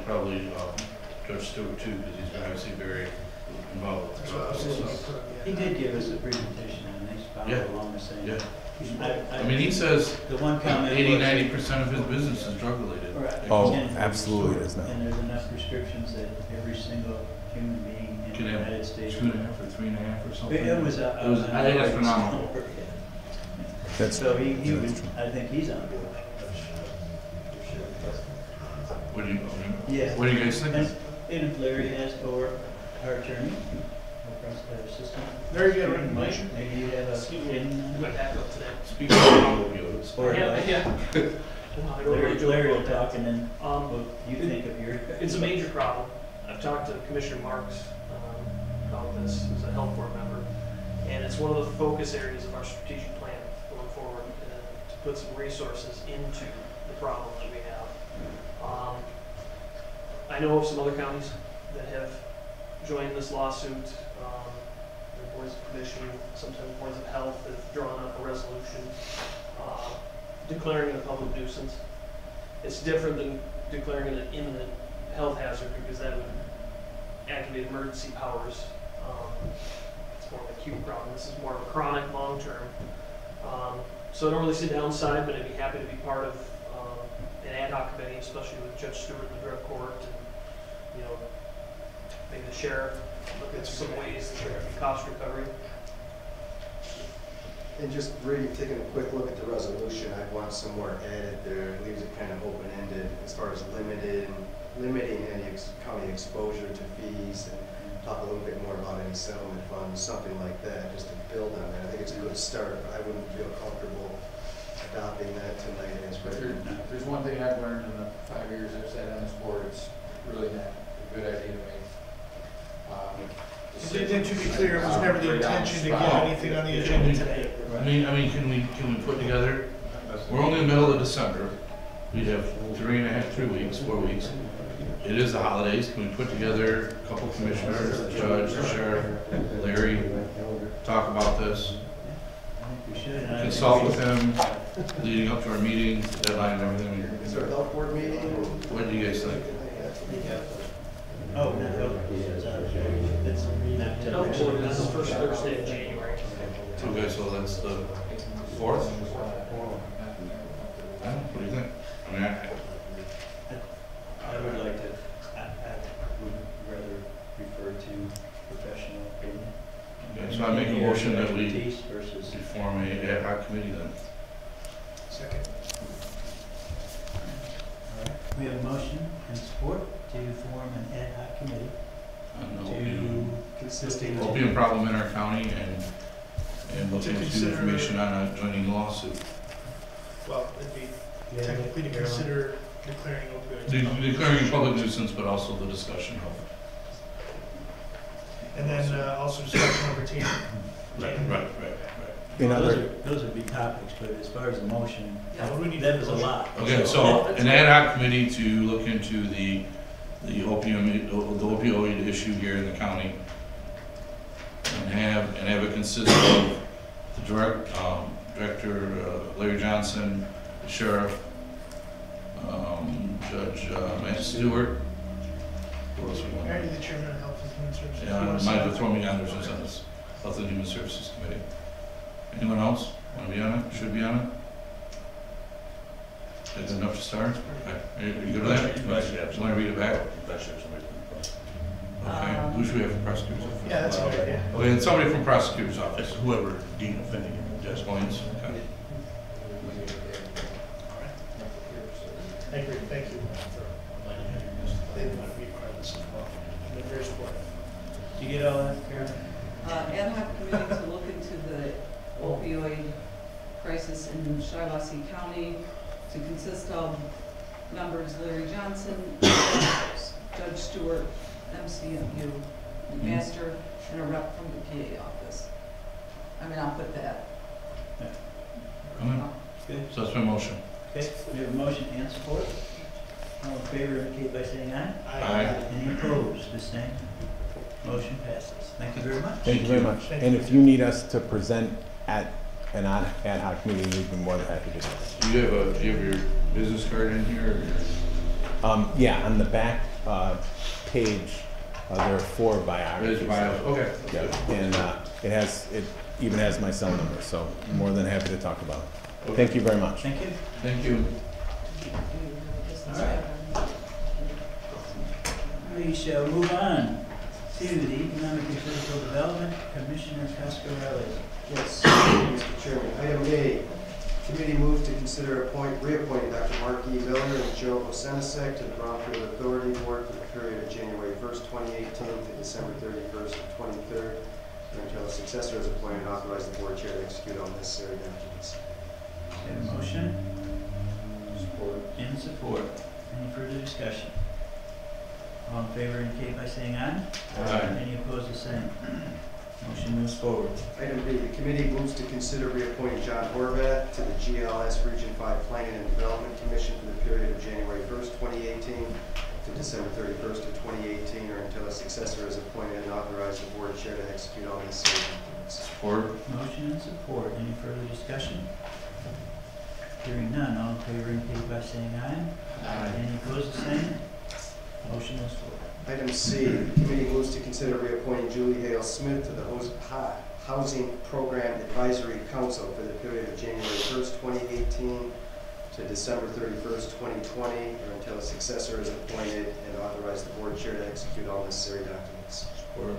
Judge Stewart too, because he's obviously very involved with That's the what I was process. saying. He did give us a presentation and they Yeah. followed along the same. Yeah. I I mean, he says the one comment 80–90% of his business is drug related. Right. Oh, And- absolutely it is now. And there's enough prescriptions that every single human being in Can the have United States. 2.5 or 3.5 or something. It was I think it's phenomenal. That's, So he that's was, true. I think he's on board. What do you, Yeah. what do you guys think? And if Larry has, or our attorney, or prosecutor assistant. Larry, you got a recommendation? Maybe you have a opinion on it? back up to that. Speaking of opioids. Or Yeah. Larry will talk and then Um, what you think of your. It's a major problem. I've talked to Commissioner Marks about this as a health board member, and it's one of the focus areas of our strategic plan going forward, to put some resources into the problem that we have. I know of some other counties that have joined this lawsuit. The boards of commission, sometimes boards of health have drawn up a resolution declaring it a public nuisance. It's different than declaring it an imminent health hazard because that would activate emergency powers. It's more of an acute problem. This is more of a chronic, long-term. So I don't really see a downside, but I'd be happy to be part of an ad hoc committee, especially with Judge Stewart and the drug court, and maybe the sheriff look at some ways that there could be cost recovery. And just really taking a quick look at the resolution, I'd want some more added there. It leaves it kind of open-ended as far as limiting any county exposure to fees, and talk a little bit more about any settlement funds, something like that, just to build on that. I think it's a good start, but I wouldn't feel comfortable adopting that tonight as written. There's one thing I've learned in the 5 years I've sat on this board, it's really not a good idea to make. And to be clear, it was never the intention to get anything on the agenda today. I mean, can we put together, we're only in the middle of December. We have 3 weeks, 4 weeks. It is the holidays. Can we put together a couple commissioners, the judge, the sheriff, Larry, talk about this? I think we should. Consult with him leading up to our meeting, deadline and everything. Is there a health board meeting? What do you guys think? Oh, no, it's not till Health board is the first Thursday of January. Okay, so that's the 4th? What do you think? I mean, I would like to, I would rather refer to professional opinion. okay, so I make a motion that we Expertise versus. form a ad hoc committee then. Second. All right, we have a motion and support to form an ad hoc committee On the opium problem in our county and looking into information on a joining lawsuit. Well, it'd be technically to consider declaring opioids. Declaring a public nuisance, but also the discussion of. And then also discussion on retaining. Right. In Well, other, those would be topics, but as far as the motion, Yeah, what do we need? that was a lot. Okay, so an ad hoc committee to look into the opioid issue here in the county, and have it consist of the director, Larry Johnson, the sheriff, Judge Matt Stewart. Who else we want? Are you the chairman of Health and Human Services? Yeah, You wanna might say have thrown me on there since I was Health and Human Services Committee. Anyone else want to be on it? Should be on it? Is it enough to start? Okay. Are you good with that? You want to read it back? Okay, who should we have from prosecutor's office? Yeah, that's okay, yeah. Okay, and somebody from prosecutor's office, whoever deemed offending, Judge Williams. Okay. I agree, thank you for letting me do this. They want to be part of this as well. I've been very supportive. Did you get all that, Karen? Ad hoc committee to look into the opioid crisis in Shiawassee County to consist of members Larry Johnson, Judge Stewart, MCMU, Master, and a rep from the PA office. I mean, I'll put that. Okay. Good. So that's my motion. Okay, we have a motion and support. All in favor indicate by saying aye. Aye. Any opposed, the same. Motion passes. Thank you very much. Thank you very much. And if you need us to present at an ad hoc meeting, we'd be more than happy to do that. Do you have your business card in here? Or your... Yeah, on the back page, there are 4 biographies. There's bios. Okay. Yeah, and it even has my cell number, so I'm more than happy to talk about it. Thank you very much. Thank you. Thank you. All right. We shall move on to the Economic and Physical Development, Commissioner Cascarelli. Yes, Mr. Chairman. Item A, committee moves to consider reappointing Dr. Mark E. Miller and Joe Osenisek to the Brownfield Authority Board for the period of January 1st, 2018 to December 31st, 2023, or until a successor is appointed and authorize the board chair to execute all necessary documents. Have a motion? Support. And support. Any further discussion? All in favor indicate by saying aye. Aye. Any opposed, the same. Motion moves forward. Item B, the committee moves to consider reappointing John Horvath to the GLS Region 5 Planning and Development Commission for the period of January 1st, 2018 to December 31st of 2018, or until a successor is appointed and authorize the board chair to execute all necessary documents. Support. Motion and support. Any further discussion? Hearing none, all in favor indicate by saying aye. Aye. Any opposed, the same. Motion moves forward. Item C, the committee moves to consider reappointing Julie Hale Smith to the Housing Program Advisory Council for the period of January 1st, 2018 to December 31st, 2020, or until a successor is appointed, and authorize the board chair to execute all necessary documents. Support.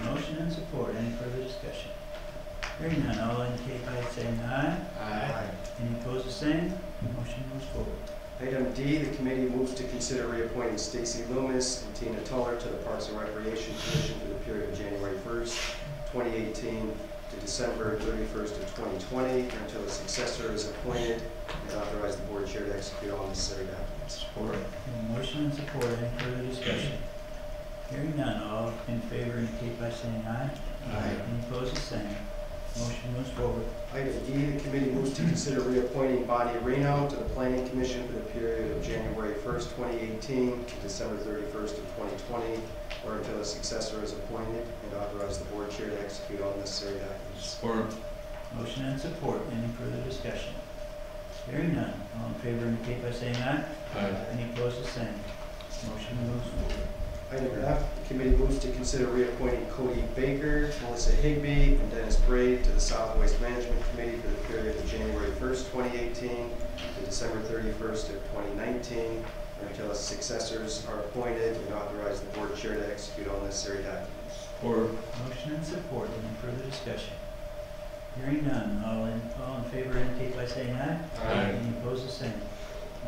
Motion and support. Any further discussion? Hearing none, all indicate by saying aye. Aye. Any opposed, the same. Motion moves forward. Item D, the committee moves to consider reappointing Stacy Loomis and Tina Tuller to the Parks and Recreation Commission for the period of January 1st, 2018 to December 31st of 2020, or until a successor is appointed, and authorize the board chair to execute all necessary documents. Support. Motion and support. Any further discussion? Hearing none, all in favor indicate by saying aye. Aye. Any opposed, the same. Motion moves forward. Item E, the committee moves to consider reappointing Bonnie Reno to the Planning Commission for the period of January 1st, 2018 to December 31st of 2020, or until a successor is appointed, and authorize the board chair to execute all necessary documents. Support. Motion and support. Any further discussion? Hearing none, all in favor indicate by saying aye. Aye. Any opposed, the same. Motion moves forward. Item F, the committee moves to consider reappointing Cody Baker, Melissa Higbee, and Dennis Braid to the Solid Waste Management Committee for the period of January 1st, 2018 to December 31st of 2019, or until its successors are appointed, and authorize the board chair to execute all necessary documents. Support. Motion and support. Any further discussion? Hearing none, all in favor indicate by saying aye. Aye. Any opposed, the same.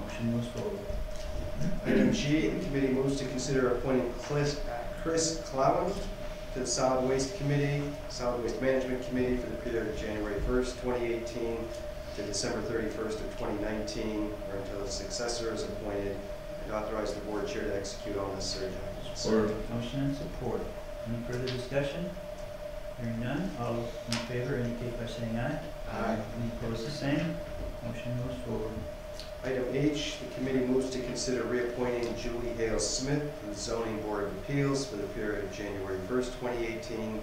Motion moves forward. Item G, the committee moves to consider appointing Chris Clowen to the Solid Waste Committee, Solid Waste Management Committee for the period of January 1st, 2018 to December 31st of 2019, or until a successor is appointed, and authorize the board chair to execute all necessary documents. Support. Motion and support. Any further discussion? Hearing none, all in favor indicate by saying aye. Aye. Any opposed, the same. Motion moves forward. Item H, the committee moves to consider reappointing Julie Hale Smith to the Zoning Board of Appeals for the period of January 1st, 2018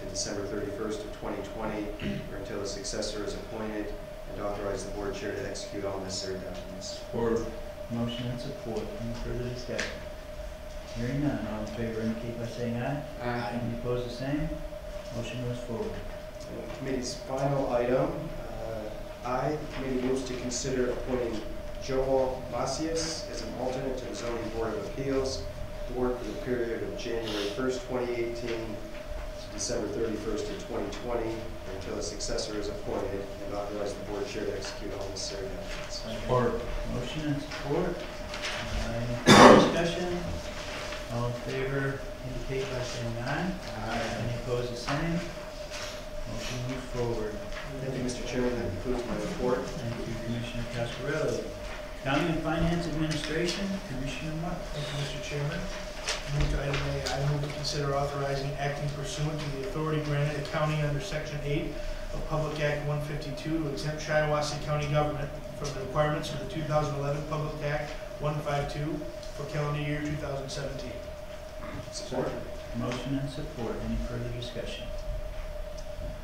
to December 31st of 2020, or until a successor is appointed, and authorize the board chair to execute all necessary documents. Support. Motion and support. Any further discussion? Hearing none, all in favor indicate by saying aye. Aye. Any opposed, the same. Motion moves forward. And the committee's final item, I, the committee moves to consider appointing Joel Macias as an alternate to the Zoning Board of Appeals Board for the period of January 1st, 2018 to December 31st of 2020, until a successor is appointed, and authorize the board chair to execute all necessary documents. Support. Motion and support. Any further discussion? All in favor indicate by saying aye. Aye. Any opposed, the same. Motion moves forward. Thank you, Mr. Chairman. That concludes my report. Thank you, Commissioner Cascarelli. County and Finance Administration, Commissioner Marks. Thank you, Mr. Chairman. Move to item A, I move to consider authorizing acting pursuant to the authority granted to county under Section 8 of Public Act 152 to exempt Shiawassee County government from the requirements of the 2011 Public Act 152 for calendar year 2017. Support. Motion and support. Any further discussion?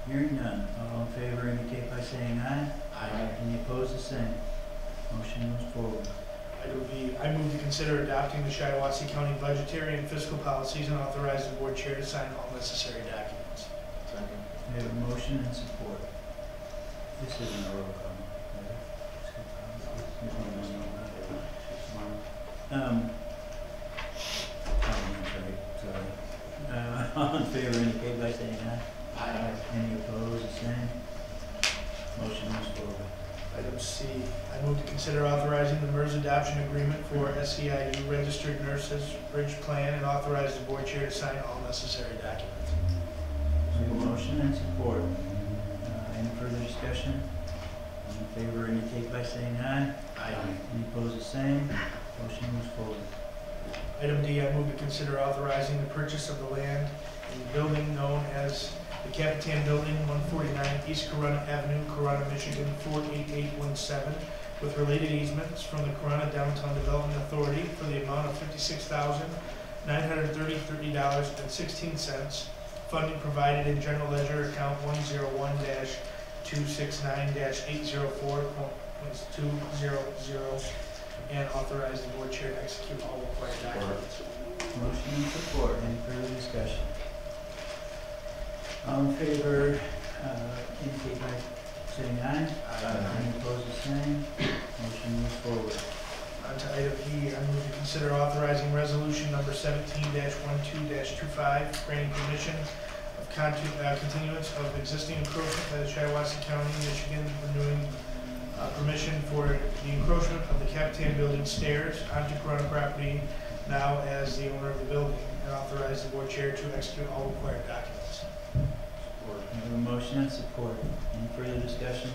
Hearing none. All in favor indicate by saying aye. Aye. Any opposed, the same. Motion moves forward. Item B, I move to consider adopting the Shiawassee County budgetary and fiscal policies and authorize the board chair to sign all necessary documents. Second. We have a motion and support. This isn't a roll call. All in favor indicate by saying aye. Aye. Any opposed, the same. Motion moves forward. Item C, I move to consider authorizing the MERS adoption agreement for SEIU registered nurses bridge plan and authorize the board chair to sign all necessary documents. We have a motion and support. Any further discussion? All in favor indicate by saying aye. Aye. Any opposed, the same. Motion moves forward. Item D, I move to consider authorizing the purchase of the land in the building known as the Capitan Building, 149 East Corunna Avenue, Corunna, Michigan, 48817, with related easements from the Corunna Downtown Development Authority for the amount of $56,930.16. Funding provided in General Ledger Account 101-269-804.200, and authorize the board chair to execute all required documents. Motion and support. Any further discussion? All in favor indicate by saying aye. Aye. Any opposed, the same. Motion moves forward. On to item E, I move to consider authorizing resolution number 17-12-25, granting permission of continuance of existing encroachment by the Shiawassee County, Michigan, renewing permission for the encroachment of the Capitan Building stairs onto Corunna property now as the owner of the building, and authorize the board chair to execute all required documents. Support. We have a motion and support. Any further discussion?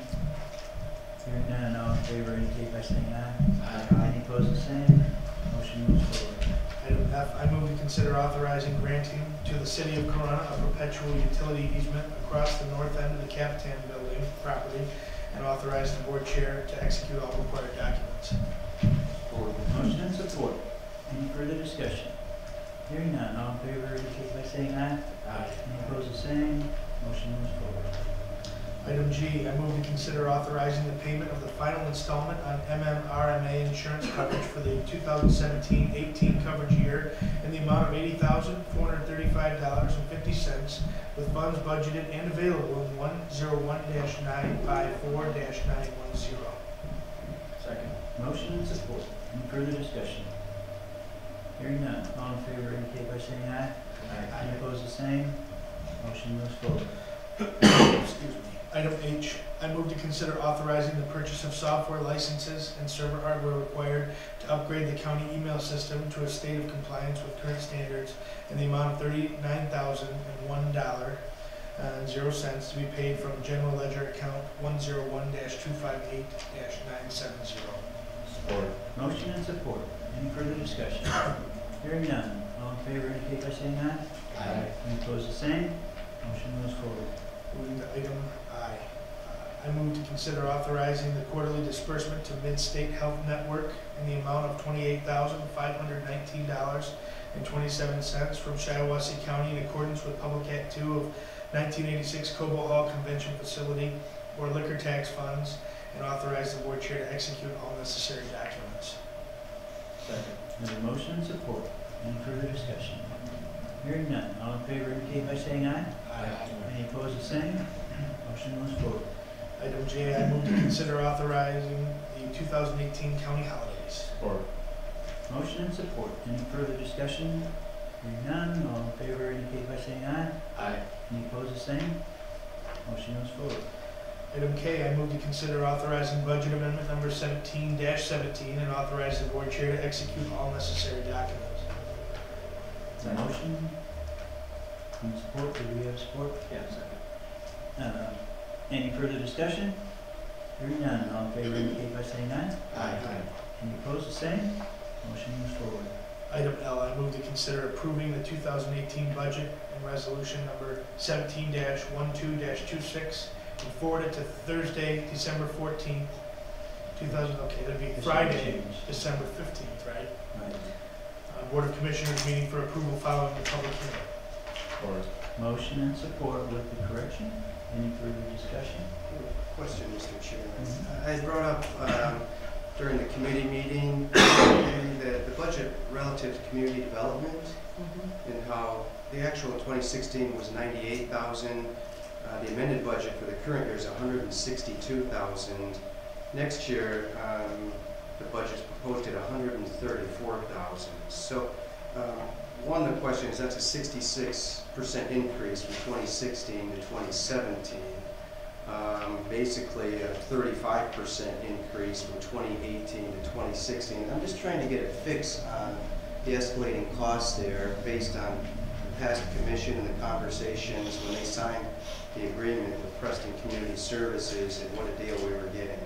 Hearing none, all in favor indicate by saying aye. Aye. Any opposed, the same. Motion moves forward. Item F, I move to consider authorizing granting to the city of Corunna a perpetual utility easement across the north end of the Capitan Building property, and authorize the board chair to execute all required documents. Support. Motion and support. Any further discussion? Hearing none, all in favor indicate by saying aye. Aye. Any opposed, the same. Motion moves forward. Item G, I move to consider authorizing the payment of the final installment on MMRMA insurance coverage for the 2017-18 coverage year in the amount of $80,435.50, with funds budgeted and available in 101-954-910. Second. Motion and support. Any further discussion? Hearing none, all in favor indicate by saying aye. Aye. Any opposed, the same. Motion moves forward. Excuse me. Item H, I move to consider authorizing the purchase of software licenses and server hardware required to upgrade the county email system to a state of compliance with current standards in the amount of $39,001.00 to be paid from General Ledger Account 101-258-970. Support. Motion and support. Any further discussion? Hearing none, all in favor indicate by saying aye. Aye. Any opposed, the same. Motion moves forward. Moving to item I. I move to consider authorizing the quarterly disbursement to Mid-State Health Network in the amount of $28,519.27 from Shiawassee County in accordance with Public Act 2 of 1986 Cobalt Hall Convention Facility or liquor tax funds, and authorize the board chair to execute all necessary documents. Second. There's a motion and support. Any further discussion? Hearing none, all in favor indicate by saying aye. Aye. Any opposed, the same. Motion moves forward. Item J, I move to consider authorizing the 2018 county holidays. Support. Motion and support. Any further discussion? Hearing none, all in favor indicate by saying aye. Aye. Any opposed, the same. Motion moves forward. Item K, I move to consider authorizing budget amendment number 17-17 and authorize the board chair to execute all necessary documents. Motion and support. Do we have support? Yeah, second. Any further discussion? Hearing none, all in favor indicate by saying aye. Aye. Any opposed, the same. Motion moves forward. Item L, I move to consider approving the 2018 budget and resolution number 17-12-26 and forward it to Thursday, December 14th, 2000, okay, that'd be Friday, December 15th, right? Right. Board of Commissioners meeting for approval following the public hearing. Motion and support with the correction. Any further discussion? Question, Mr. Chairman. I had brought up during the committee meeting the budget relative to community development and how the actual 2016 was 98,000. The amended budget for the current year is 162,000. Next year, the budget's proposed at 134,000. So, one of the questions, that's a 66% increase from 2016 to 2017. Basically a 35% increase from 2018 to 2016. I'm just trying to get a fix on the escalating costs there based on the past commission and the conversations when they signed the agreement with Preston Community Services and what a deal we were getting.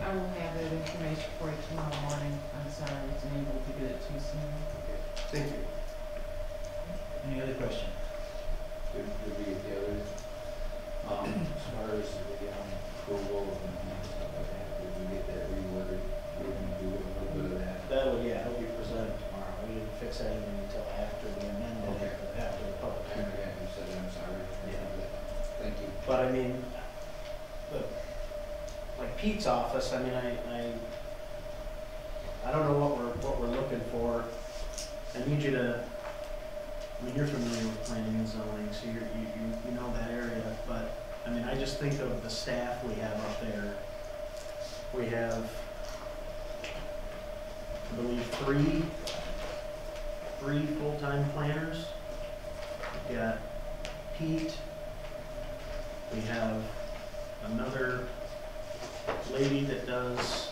I will have that information for you tomorrow morning. I'm sorry I wasn't able to get it too soon. Okay, thank you. Any other questions? Did we get the others? As far as the approval and stuff like that, did we get that reworded? We're gonna do a little bit of that. That'll, yeah, it'll be presented tomorrow. We didn't fix anything until after we amended Okay. it, after the public Yeah, hearing. you said, I'm sorry. Yeah. Thank you. But I mean, like Pete's office, I mean, I don't know what we're looking for. I need you to, I mean, you're familiar with planning and zoning, so you know that area, but, I mean, I just think of the staff we have up there. We have, I believe, three full-time planners. We've got Pete. We have another lady that does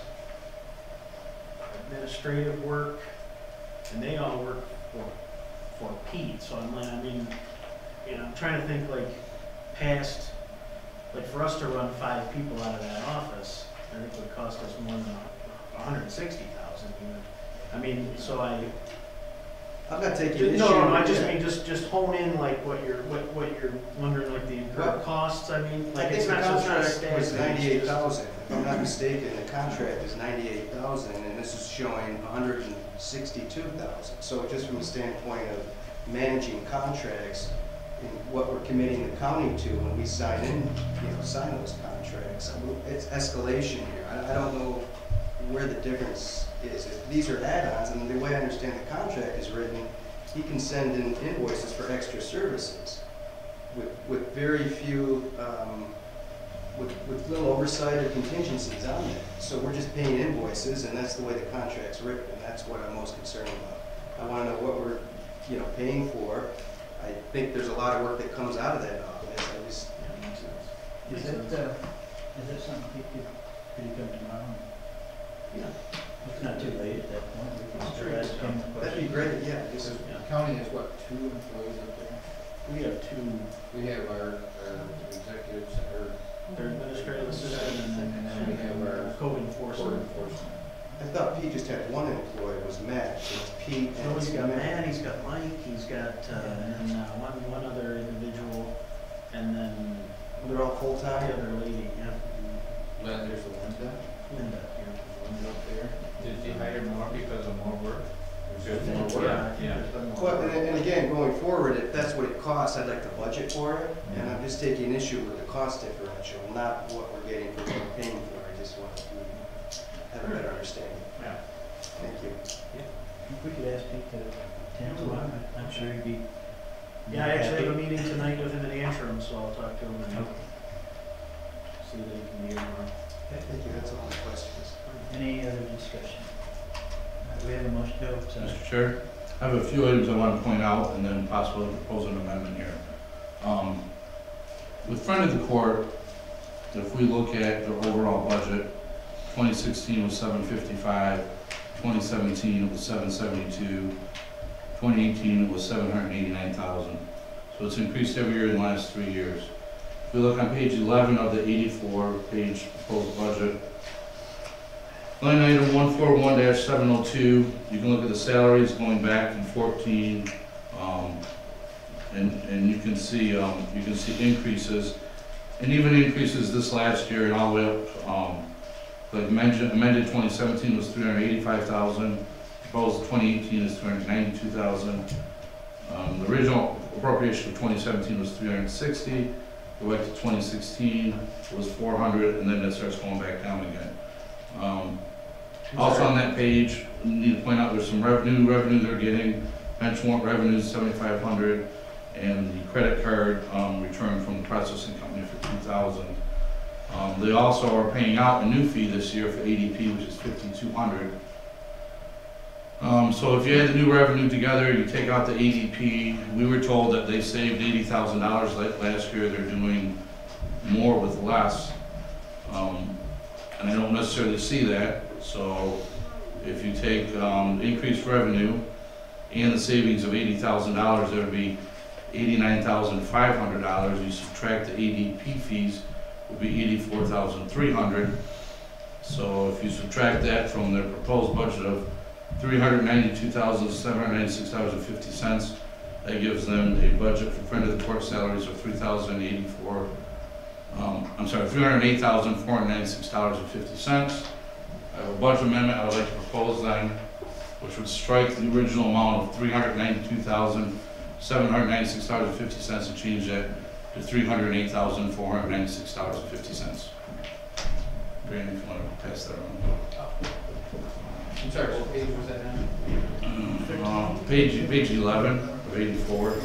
administrative work, and they all work for Pete. So I'm like, I mean, you know, I'm trying to think like past, like for us to run 5 people out of that office, I think it would cost us more than 160,000 even. I mean, so I'm not taking issue. no, I just mean, just hone in like what you're wondering, like the incurred costs, I mean, I like think it's the not just a contract staff was thing, it's just- 98,000. If I'm not mistaken, the contract is 98,000, and this is showing 162,000. So just from the standpoint of managing contracts and what we're committing the county to when we sign those contracts, it's escalation here. I don't know where the difference is. If these are add-ons, and the way I understand the contract is written, he can send in invoices for extra services with very few, with little oversight or contingencies on it. So we're just paying invoices, and that's the way the contract's written, and that's what I'm most concerned about. I want to know what we're, paying for. I think there's a lot of work that comes out of that office. I just, Is that something could you come tomorrow? Yeah. It's not too late at that point. We can still ask him the that'd be question. great, yeah. Just, The county has what, 2 employees up there? We have 2, We have our executives, our their administrative assistant, and then we have our code court enforcement. enforcement. I thought Pete just had one employee, was Matt. So it's Pete and No, he's got Matt. Matt, he's got Mike, he's got, and one other individual, and then They're all the full-time? other lady, yeah, There's the Linda. Linda, yeah. Linda up there. Did you hire more because of more work? There's more work. Yeah, I think there's been more. Well, and again, going forward, if that's what it costs, I'd like to budget for it. And I'm just taking issue with the cost differential, not what we're getting for what we're paying for. I just want to have a better understanding. Yeah. Thank you. If we could ask Pete to attend tomorrow, I'm sure he'd be. Yeah, I actually have a meeting tonight with him in the interim, so I'll talk to him and see that he can be here tomorrow. Thank you, that's all my questions. Any other discussion? We have a motion to, Mr. Chair, I have a few items I want to point out and then possibly propose an amendment here. With front of the court, if we look at the overall budget, 2016 was 755, 2017 it was 772, 2018 it was 789,000. So it's increased every year in the last 3 years. If we look on page 11 of the 84-page proposed budget, line item 141-702, you can look at the salaries going back from 14, and you can see increases And even increases this last year and all the way up, like amended 2017 was 385,000, proposed 2018 is 292,000. The original appropriation for 2017 was 360, go back to 2016 was 400, and then it starts going back down again. Also on that page, I need to point out there's some revenue they're getting. Pension warrant revenue is 7,500, and the credit card return from the processing company for 2,000. They also are paying out a new fee this year for ADP, which is 5,200. So if you add the new revenue together, you take out the ADP, we were told that they saved $80,000 last year. They're doing more with less. And I don't necessarily see that. So if you take increased revenue and the savings of $80,000, there would be $89,500. You subtract the ADP fees, would be $84,300. So if you subtract that from their proposed budget of $392,796.50, that gives them a budget for friend of the court salaries of $308,496.50. I have a budget amendment I would like to propose then, which would strike the original amount of $392,796.50 and change that to $308,496.50. Brandon, if you want to pass that around. I'm sorry, what page was that on? Page 11 of 84.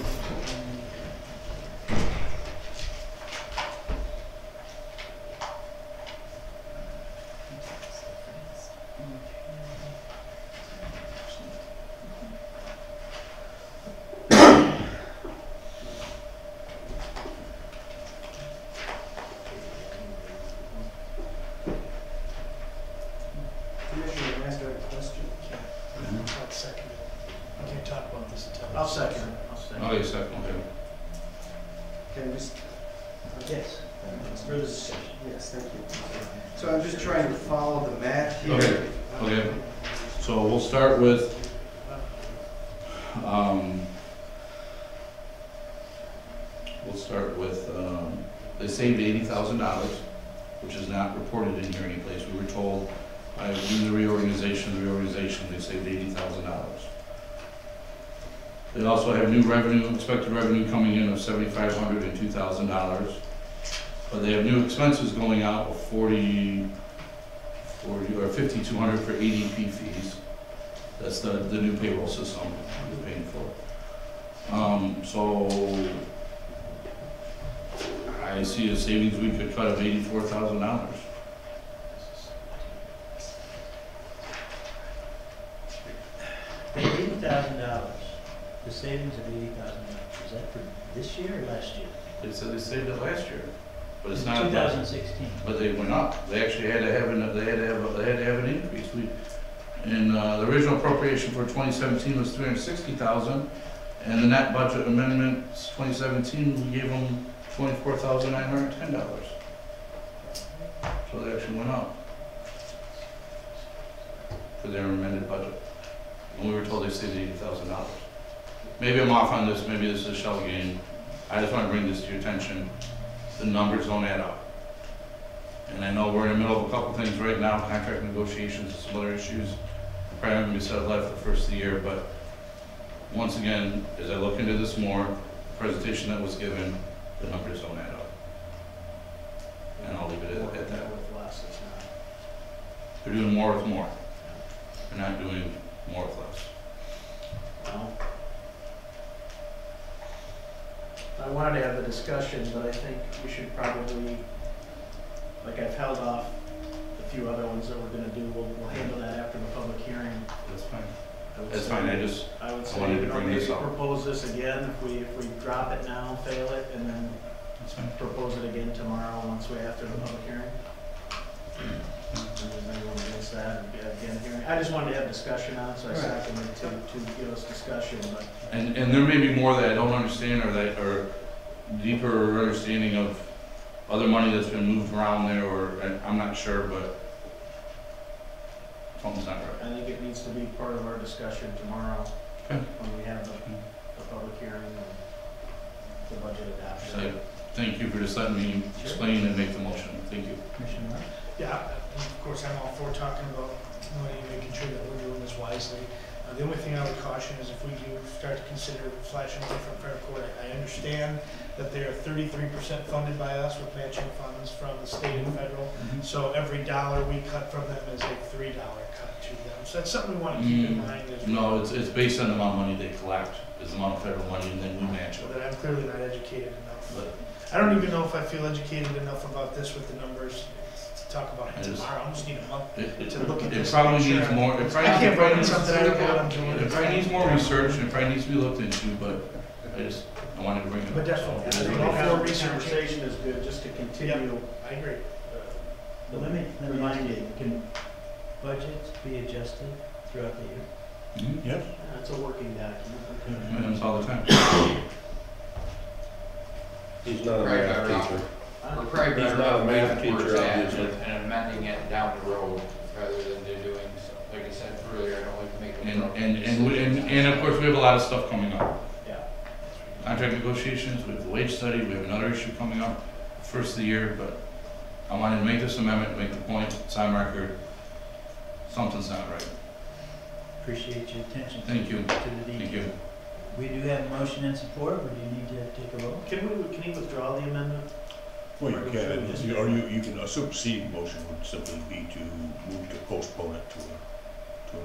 Commissioner, may I ask a question? I'll second it. I can't talk about this until. I'll second it. Oh, you second, okay. Can I just, Yes. further discussion? Yes, thank you. So I'm just trying to follow the math here. Okay. So we'll start with, they saved $80,000, which is not reported in here anyplace. We were told by doing the reorganization, they saved $80,000. They also have new revenue, expected revenue coming in of $7,500 and $2,000. But they have new expenses going out of $5,200 for ADP fees. That's the new payroll system we're paying for. So I see a savings we could cut of $84,000. The $80,000, the savings of $80,000, is that for this year or last year? They said they saved it last year, but it's not. 2016. But they went up. They actually had to have an increase. And the original appropriation for 2017 was $360,000, and the net budget amendments 2017 we gave them $24,910. So they actually went up for their amended budget. And we were told they saved $80,000. Maybe I'm off on this. Maybe this is a shell game. I just want to bring this to your attention. The numbers don't add up. And I know we're in the middle of a couple things right now, contract negotiations and some other issues. Probably not going to be set live for the first of the year, but once again, as I look into this more, the presentation that was given, the numbers don't add up. And I'll leave it at that. They're doing more with more. They're not doing more with less. Well, I wanted to have the discussion, but I think we should probably, like I've held off a few other ones that we're gonna do, we'll handle that after the public hearing. That's fine. That's fine, I would say, wanted to bring maybe this up. propose this again, if we drop it now, fail it, and then That's fine. propose it again tomorrow, once we're after the public hearing. And then anyone against that, and again, hearing, I just wanted to have discussion on it, so I seconded it to give us discussion, but. And there may be more that I don't understand, or deeper understanding of other money that's been moved around there, or I'm not sure, but something's not right. I think it needs to be part of our discussion tomorrow, Okay. when we have the public hearing and the budget So, adoption. I thank you for just letting me explain and make the motion. Thank you. Commissioner Marks? Yeah, and of course, I'm all for talking about money, making sure that we're doing this wisely. The only thing I would caution is if we do start to consider flashing money from fair court, I understand that they are 33% funded by us with matching funds from the state and federal. So every dollar we cut from them is a $3 cut to them. So that's something we want to keep in mind. As No, it's based on the amount of money they collect, is the amount of federal money, and then we match so it. that I'm clearly not educated enough. But I don't even know if I feel educated enough about this with the numbers to talk about it tomorrow. I just need a month to look at this. It probably make sure needs I'm- more, I can't vote on something I don't know what I'm doing. it probably needs more research, and it probably needs to be looked into, but I wanted to bring it up. But definitely, I think all the for research. conversation is good, just to continue. I agree. But let me remind you, can budgets be adjusted throughout the year? Yes. It's a working document. Minimums all the time. He's not a math teacher. We're probably better not a off math leaving where teacher, it's at obviously. and amending it down the road rather than doing, like I said earlier, I don't like to make them. And of course, we have a lot of stuff coming up. Yeah. Contract negotiations, we have the wage study, we have another issue coming up first of the year, but I wanted to make this amendment, make the point, it's on record, something's not right. Appreciate your attention. Thank you. To the Thank detail. you. We do have a motion and support, or do you need to take a vote? Can he withdraw the amendment? Well, you can, or you can, a superseding motion would simply be to move to postpone it to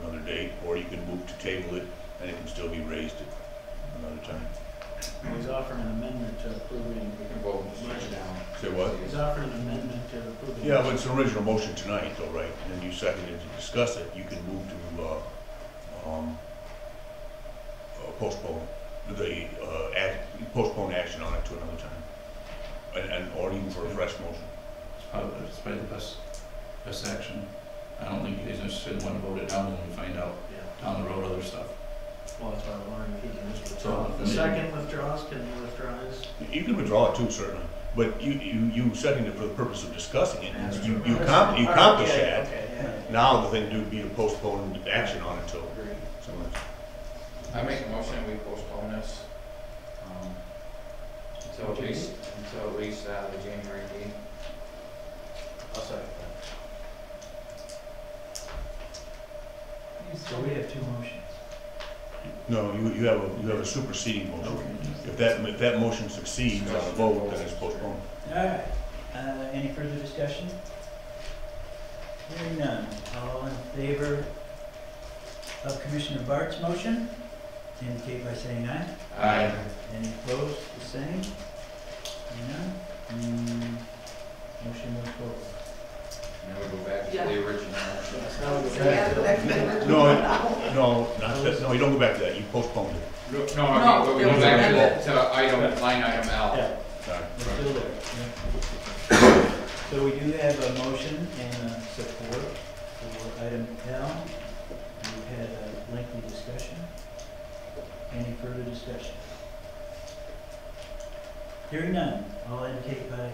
another date, or you can move to table it, and it can still be raised at another time. Well, he's offering an amendment to approving. We can vote and switch it down. Say what? He's offering an amendment to approving. Yeah, but it's an original motion tonight, though, right? And then you seconded to discuss it, you can move to, postpone action on it to another time. And, or even for a fresh motion. It's probably the best action. I don't think he's interested in want to vote it down when we find out down the road other stuff. Well, that's why I'm wondering if he can just So, withdraw. The second withdraws, can he withdraw his? You can withdraw it too, certainly, but you seconded it for the purpose of discussing it, That's you true. accomplished Okay, that. okay, yeah. Now the thing to do would be to postpone action on it till, Agreed. so much. I make a motion, we postpone this, until at least the January meeting. I'll second So we have two motions. No, you have a superseding motion. If that motion succeeds on a vote, then it's postponed. All right, any further discussion? Hearing none, all in favor of Commissioner Bart's motion, indicate by saying aye. Aye. Any opposed, the same? None? Motion moves forward. And then we go back to Yeah. the original. Yes, now we go back to- No, not that, no, you don't go back to that, you postponed it. No, I mean, we it go was back amended. to item, line item L. Yeah. Sorry. We're still there. Yeah. So we do have a motion and support for item L. We've had a lengthy discussion. Any further discussion? Hearing none, all indicate in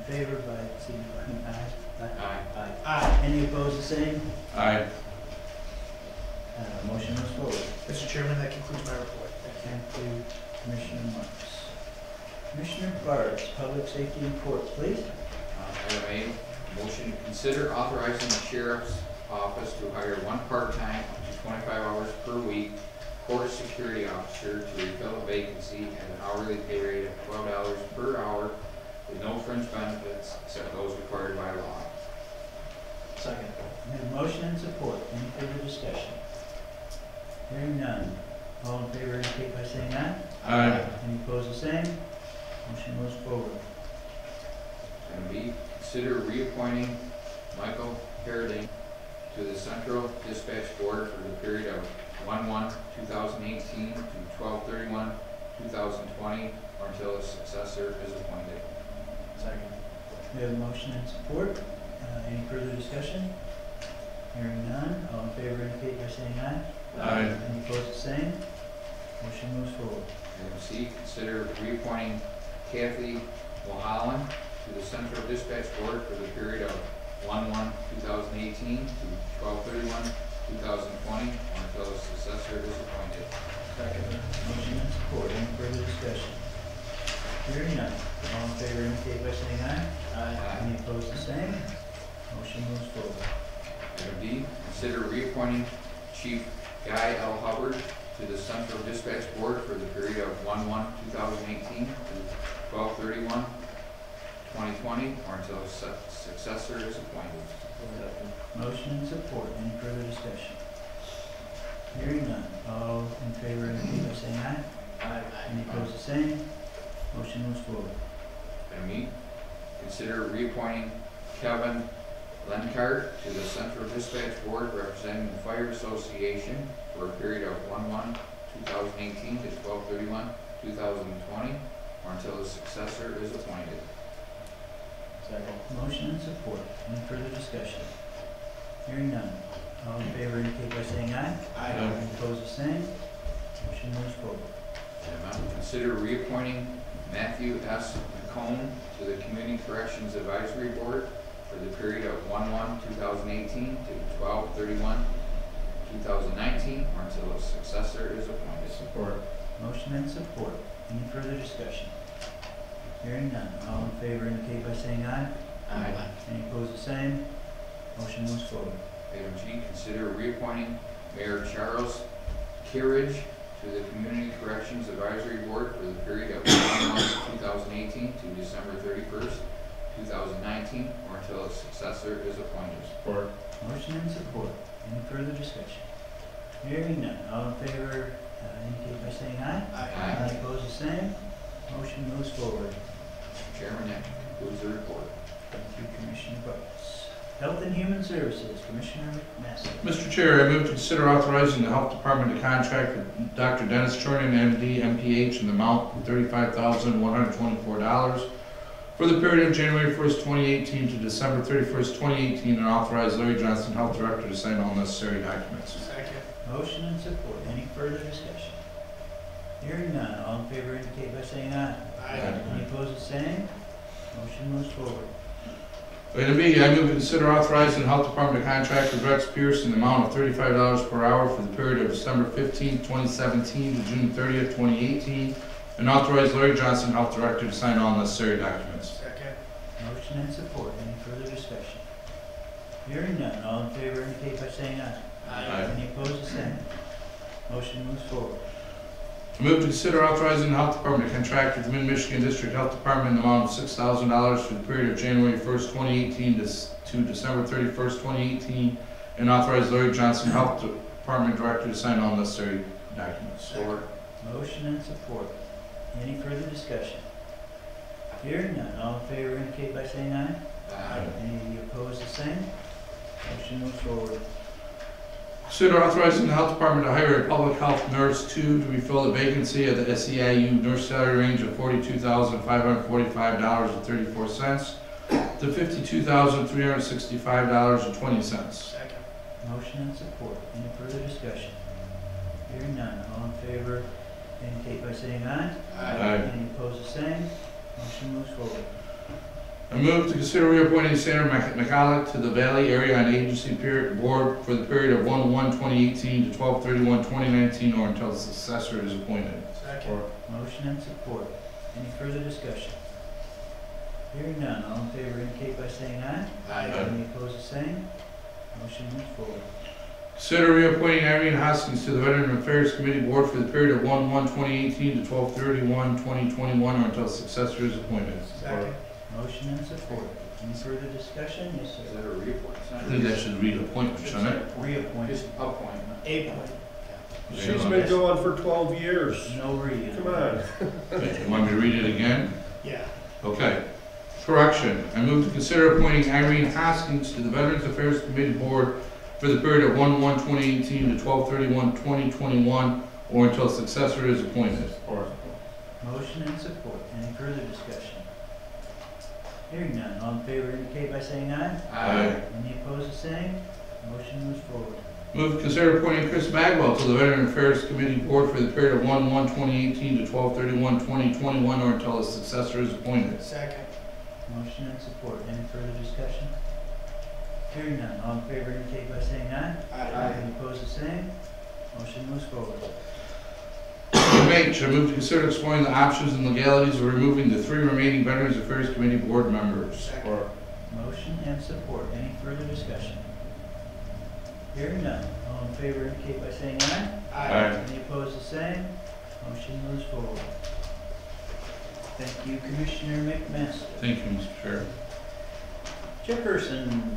favor by signifying aye. Aye. Aye. Aye. Any opposed, the same? Aye. Motion moves forward. Mr. Chairman, that concludes my report. Thank you. Thank you, Commissioner Marks. Commissioner Bartz, Public Safety and Courts, please. Item A, motion to consider authorizing the sheriff's office to hire one part-time up to 25 hours per week court security officer to refill a vacancy at an hourly pay rate of $12 per hour with no fringe benefits except those required by law. Second. We have a motion and support. Any further discussion? Hearing none. All in favor indicate by saying aye. Aye. Any opposed, the same? Motion moves forward. Item B, consider reappointing Michael Herding to the Central Dispatch Board for the period of 1/1/2018 to 12/31/2020, or until a successor is appointed. Second. We have a motion and support. Any further discussion? Hearing none. All in favor indicate by saying aye. Aye. Any opposed, the same? Motion moves forward. Item C, consider reappointing Kathy Mulholland to the Central Dispatch Board for the period of 1/1/2018 to 12/31/2020, or until a successor is appointed. Second. Motion and support. Any further discussion? Motion moves forward. Item D, consider reappointing Chief Guy L. Hubbard to the Central Dispatch Board for the period of 1/1/2018 to 12/31/2020, or until a successor is appointed. Motion and support. Any further discussion? Hearing none. All in favor indicate by saying aye. Aye. Any opposed, the same. Motion moves forward. Item E, consider reappointing Kevin Lenkart to the Central Dispatch Board representing the Fire Association for a period of 1/1/2018 to 12/31/2020, or until a successor is appointed. Second. Motion and support. Any further discussion? Hearing none. All in favor indicate by saying aye. Aye. Any opposed, the same. Motion moves forward. Item F, consider reappointing Matthew S. McComb to the Community Corrections Advisory Board for the period of 1/1/2018 to 12/31/2019, or until a successor is appointed. Support. Motion and support. Any further discussion? Hearing none. All in favor indicate by saying aye. Aye. Any opposed, the same. Motion moves forward. Item G, consider reappointing Mayor Charles Kirridge to the Community Corrections Advisory Board for the period of 1/1/2018 to December 31st, 2019, or until a successor is appointed. Support. Motion and support. Any further discussion? Hearing none. All in favor indicate by saying aye. Aye. Any opposed, the same. Motion moves forward. Mr. Chairman, that concludes the report. Thank you, Commissioner Brooks. Health and Human Services, Commissioner Massey. Mr. Chair, I move to consider authorizing the Health Department to contract with Dr. Dennis Chornan, MD, MPH, in the amount of $35,124 for the period of January 1st, 2018 to December 31st, 2018, and authorize Larry Johnson, Health Director, to sign all necessary documents. Second. Motion and support. Any further discussion? Hearing none. All in favor indicate by saying aye. Any opposed, the same. Motion moves forward. Item B, I move to consider authorizing the Health Department to contract with Rex Pierce in the amount of $35 per hour for the period of December 15th, 2017 to June 30th, 2018, and authorize Larry Johnson, Health Director, to sign all necessary documents. Second. Motion and support. Any further discussion? Hearing none. All in favor indicate by saying aye. Aye. Any opposed, the same. Motion moves forward. I move to consider authorizing the Health Department to contract with the Mid-Michigan District Health Department in the amount of $6,000 for the period of January 1st, 2018 to December 31st, 2018, and authorize Larry Johnson, Health Department Director, to sign all necessary documents. Support. Motion and support. Any further discussion? Hearing none. All in favor indicate by saying aye. Any opposed, the same. Motion moves forward. Consider authorizing the Health Department to hire a public health nurse to refill the vacancy of the SEIU nurse salary range of $42,545.34 to $52,365.20. Second. Motion and support. Any further discussion? Hearing none. All in favor indicate by saying aye. Aye. Any opposed, the same. Motion moves forward. I move to consider reappointing Sandra McCulloch to the Valley Area on Agency Board for the period of 1/1/2018 to 12/31/2019, or until the successor is appointed. Second. Motion and support. Any further discussion? Hearing none. All in favor indicate by saying aye. Any opposed, the same. Motion moves forward. Consider reappointing Irene Hoskins to the Veteran Affairs Committee Board for the period of 1/1/2018 to 12/31/2021, or until a successor is appointed. Second. Motion and support. Any further discussion? Yes, Is sir. that a reappointment? I think that should read appointment, shouldn't it? Reappointment. Just appointment. A point. She's been going for 12 years. No read. Come on. Okay, you want me to read it again? Yeah. Okay. Correction. I move to consider appointing Irene Hoskins to the Veterans Affairs Committee Board for the period of 1/1/2018 to 12/31/2021, or until a successor is appointed. Motion and support. Any further discussion? Hearing none. All in favor indicate by saying aye. Any opposed, the same. Motion moves forward. Move to consider appointing Chris Bagwell to the Veteran Affairs Committee Board for the period of 1/1/2018 to 12/31/2021, or until a successor is appointed. Second. Motion and support. Any further discussion? Hearing none. All in favor indicate by saying aye. Any opposed, the same. Motion moves forward. Item H, I move to consider exploring the options and legalities of removing the 3 remaining Veterans Affairs Committee Board members. Second. Motion and support. Any further discussion? Hearing none. All in favor indicate by saying aye. Aye. Any opposed, the same. Motion moves forward. Thank you, Commissioner McMaster. Thank you, Mr. Chair. Chairperson.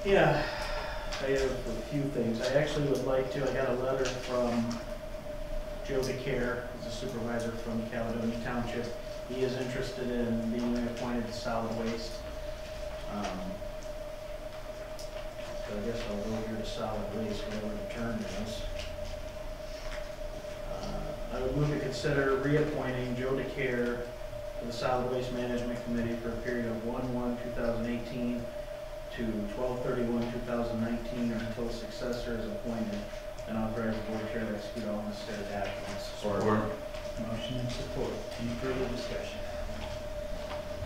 Yeah, I have a few things. I actually would like to, I got a letter from Joe DeCare, who's a supervisor from Caledonia Township. He is interested in being reappointed to solid waste. So I guess I'll go here to solid waste, whatever the term is. I would move to consider reappointing Joe DeCare to the Solid Waste Management Committee for a period of 1/1/2018 to 12/31/2019, or until a successor is appointed, and authorize the board chair to execute all necessary documents. Support. Motion and support. Any further discussion?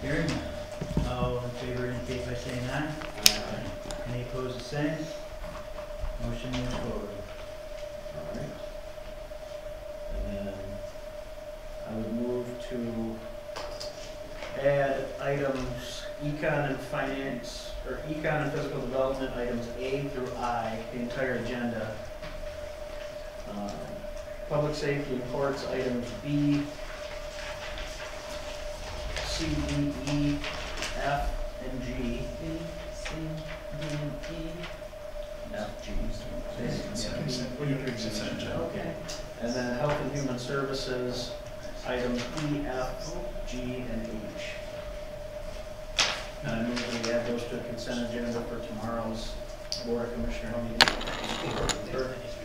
Hearing none. All in favor indicate by saying aye. Aye. Any opposed, the same. Motion moves forward. All right. And then I would move to add items econ and finance, or econ and physical development, items A through I, the entire agenda. Public safety and courts, items B, C, D, E, F, and G. B, C, D, E. F, G. We're doing consent agenda. Okay. And then health and human services, items E, F, G, and H. And I move that we add those to a consent agenda for tomorrow's Board of Commissioner meeting.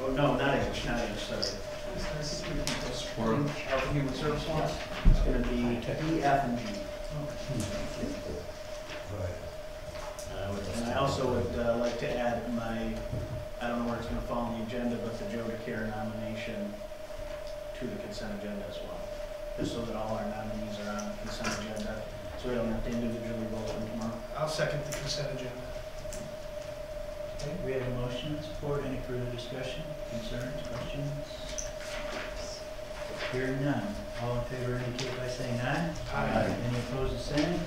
Oh, no, not H, sorry. Support. Health and human service ones, it's gonna be E, F, and G. And I also would like to add my, I don't know where it's gonna fall on the agenda, but the Joe DeCare nomination to the consent agenda as well. Just so that all our nominees are on the consent agenda, so we don't have to individually vote them tomorrow. I'll second the consent agenda. Okay, we have a motion and support. Any further discussion, concerns, questions? Hearing none. All in favor indicate by saying aye. Aye. Any opposed, the same.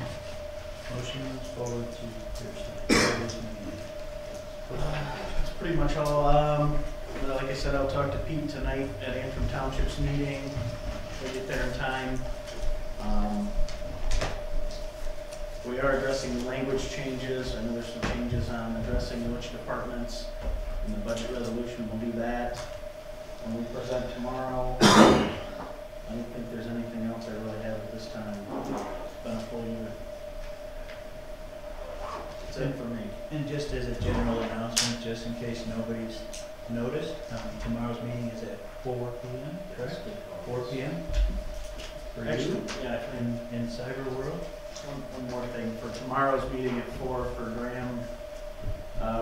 Motion moves forward to Thursday. That's pretty much all. Like I said, I'll talk to Pete tonight at Antrim Township's meeting. We'll get there in time. We are addressing language changes. I know there's some changes on addressing which departments. In the budget resolution, we'll do that. When we present tomorrow, I don't think there's anything else I really have at this time. It's been a full year. That's it for me. And just as a general announcement, just in case nobody's noticed, tomorrow's meeting is at 4 p.m., correct? 4 p.m. For Actually, you yeah, in cyber world. One more thing, for tomorrow's meeting at 4 for Graham,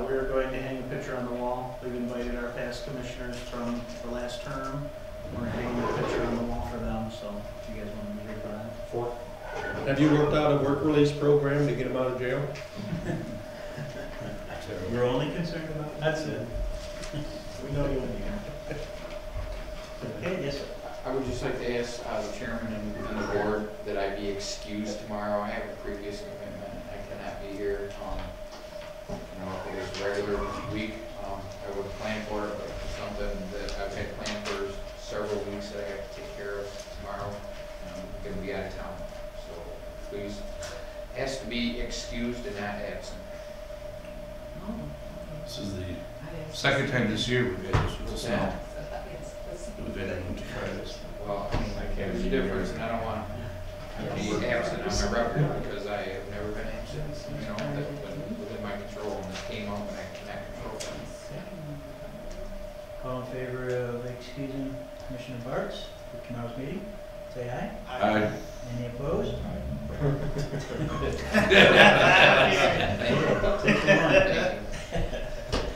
we are going to hang a picture on the wall. We've invited our past commissioners from the last term. We're hanging a picture on the wall for them, so if you guys want to be here for that. Have you worked out a work release program to get them out of jail? We're only concerned about. That's it. We know you'll be here. Okay, yes, sir. I would just like to ask the chairman and the board that I be excused tomorrow. I have a previous commitment. I cannot be here. If it was regular week, I would plan for it, but it's something that I've had planned for several weeks that I have to take care of tomorrow. I'm going to be out of town. So please ask to be excused and not absent. This is the second time this year we've had this with the snow. Yeah. We've had it to try this. Well, there's a difference, and I don't want to be absent on my record because I have never been absent. That's been within my control, and this came up and I cannot control it. All in favor of excusing Commissioner Bartz for tomorrow's meeting? Say aye. Aye. Any opposed?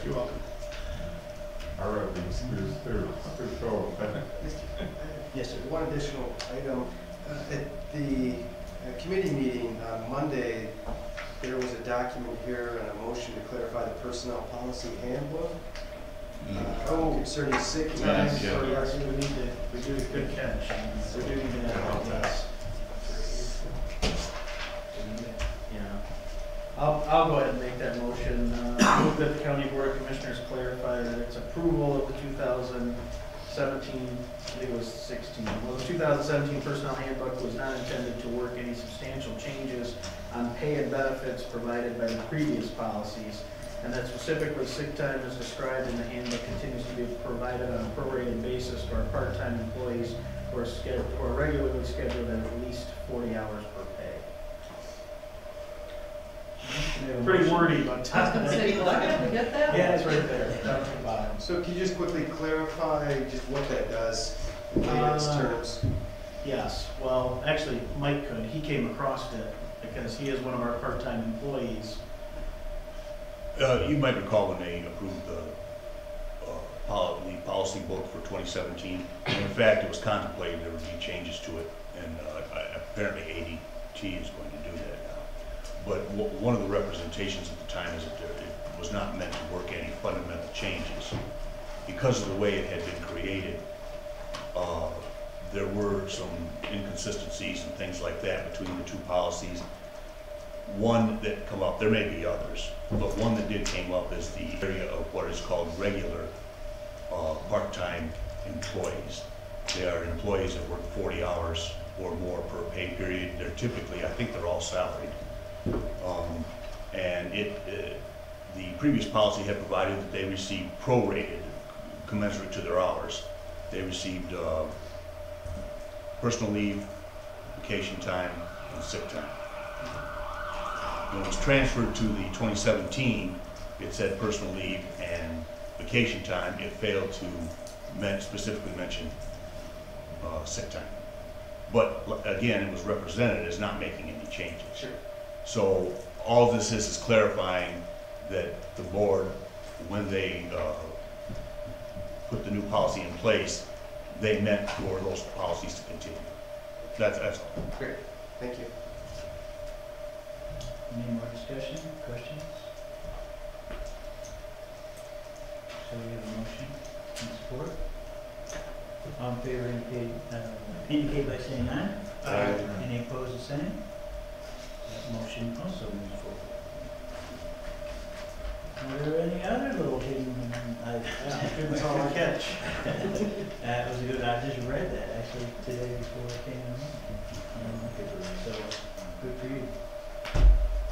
You're welcome. All right, Yes, sir. One additional item, at the committee meeting on Monday, there was a document here and a motion to clarify the personnel policy handbook concerning sick time. Yes, yeah. Yes, we do a good catch. We do need to add all this. Yeah. I'll go ahead and make that motion. Move that the County Board of Commissioners clarify that its approval of the 2017, I think it was 16, well, the 2017 Personnel Handbook was not intended to work any substantial changes on pay and benefits provided by the previous policies, and that specifically sick time as described in the handbook continues to be provided on a prorated basis to our part-time employees who are regularly scheduled at least 40 hours per pay. Pretty wordy, but. I was gonna say, did I get that? Yeah, it's right there, down at the bottom. So can you just quickly clarify just what that does in layman's terms? Yes, well, actually, Mike could, he came across it because he is one of our part-time employees. You might recall when they approved the policy book for 2017. And in fact, it was contemplated there would be changes to it, and apparently ADT is going to do that now. But one of the representations at the time is that it was not meant to work any fundamental changes. Because of the way it had been created, there were some inconsistencies and things like that between the two policies. One that come up, there may be others, but one that did came up is the area of what is called regular part-time employees. They are employees that work 40 hours or more per pay period. They're typically, I think they're all salaried. And the previous policy had provided that they received prorated, commensurate to their hours. They received personal leave, vacation time, and sick time. When it was transferred to the 2017, it said personal leave and vacation time. It failed to specifically mention sick time. But again, it was represented as not making any changes. Sure. So all this is clarifying that the board, when they put the new policy in place, they meant for those policies to continue. That's all. Great, thank you. Any more discussion, questions? So we have a motion and support. All in favor indicate by saying aye. Aye. Any opposed, the same? That motion also moves forward. Are there any other little hidden items? That's all I catch. That was good. I just read that actually today before I came in. So good for you.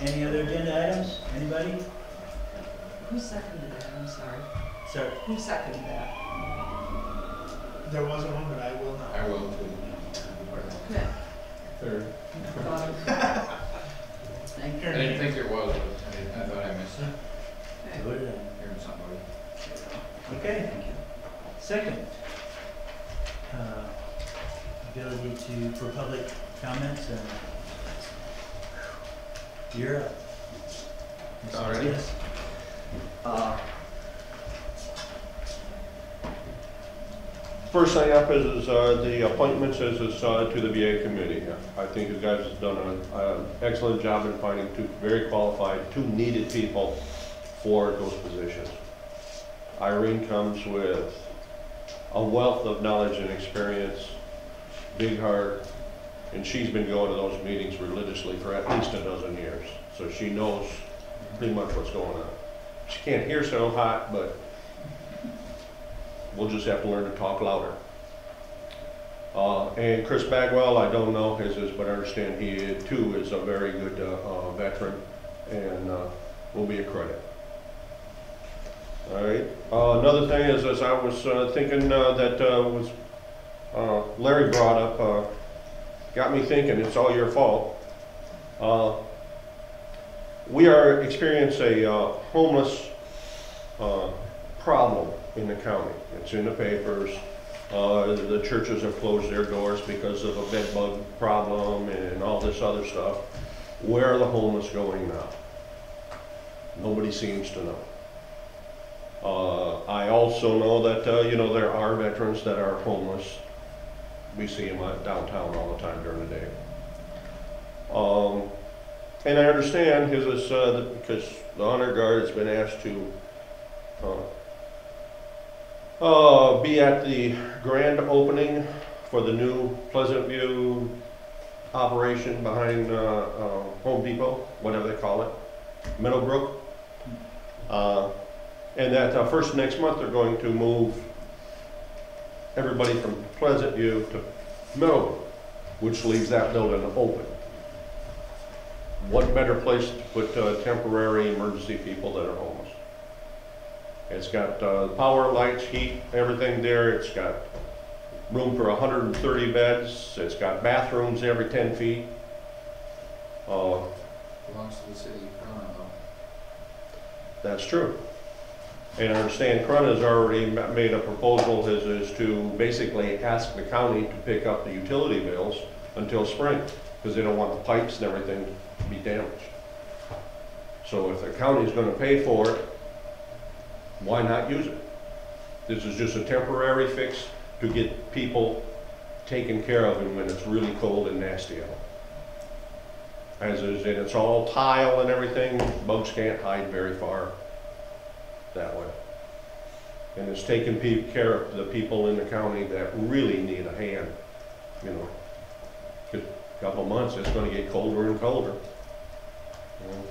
Any other agenda items? Anybody? Who seconded that? I'm sorry. Sir. Who seconded that? There wasn't one, but I will not. I will too. Okay. Third. Thank I you. didn't think there was, but I thought I missed it. Okay. What did I? Hearing somebody. Okay. Second, ability for public comments. You're up. All right. Yes. First thing up is the appointments to the VA committee. I think you guys have done an excellent job in finding two very qualified, two needed people for those positions. Irene comes with a wealth of knowledge and experience, big heart, and she's been going to those meetings religiously for at least a dozen years. So she knows pretty much what's going on. She can't hear so hot, but we'll just have to learn to talk louder. And Chris Bagwell, I don't know his, but I understand he too is a very good veteran and will be a credit. All right. Another thing is, as I was thinking that was Larry brought up, got me thinking, it's all your fault. We are experiencing a homeless problem in the county. It's in the papers. The churches have closed their doors because of a bed bug problem and all this other stuff. Where are the homeless going now? Nobody seems to know. I also know that there are veterans that are homeless. We see them downtown all the time during the day. And I understand because the honor guard has been asked to be at the grand opening for the new Pleasant View operation behind Home Depot, whatever they call it. Meadowbrook. And that first next month, they're going to move everybody from Pleasant View to Meadowbrook, which leaves that building open. What better place to put temporary emergency people that are homeless? It's got power, lights, heat, everything there. It's got room for 130 beds. It's got bathrooms every 10 feet. Belongs to the city of Corona, though. That's true. And I understand Corona has already made a proposal is to basically ask the county to pick up the utility bills until spring, because they don't want the pipes and everything to be damaged. So if the county is going to pay for it, why not use it? This is just a temporary fix to get people taken care of when it's really cold and nasty out. As is, and it's all tile and everything, bugs can't hide very far that way. And it's taking care of the people in the county that really need a hand. You know, a couple months, it's going to get colder and colder. You know?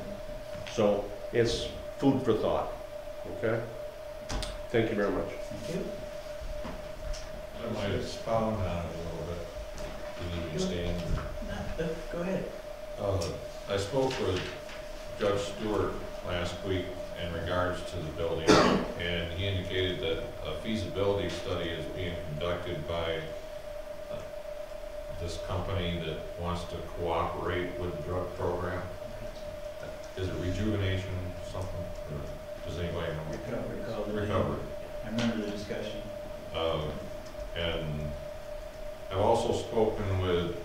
So it's food for thought. Okay. Thank you very much. Thank you. I might expound on it a little bit. You stand. Go ahead. I spoke with Judge Stewart last week in regards to the building, and he indicated that a feasibility study is being conducted by this company that wants to cooperate with the drug program. Is it rejuvenation something? Or does anybody know? Recovery. I remember the discussion. And I've also spoken with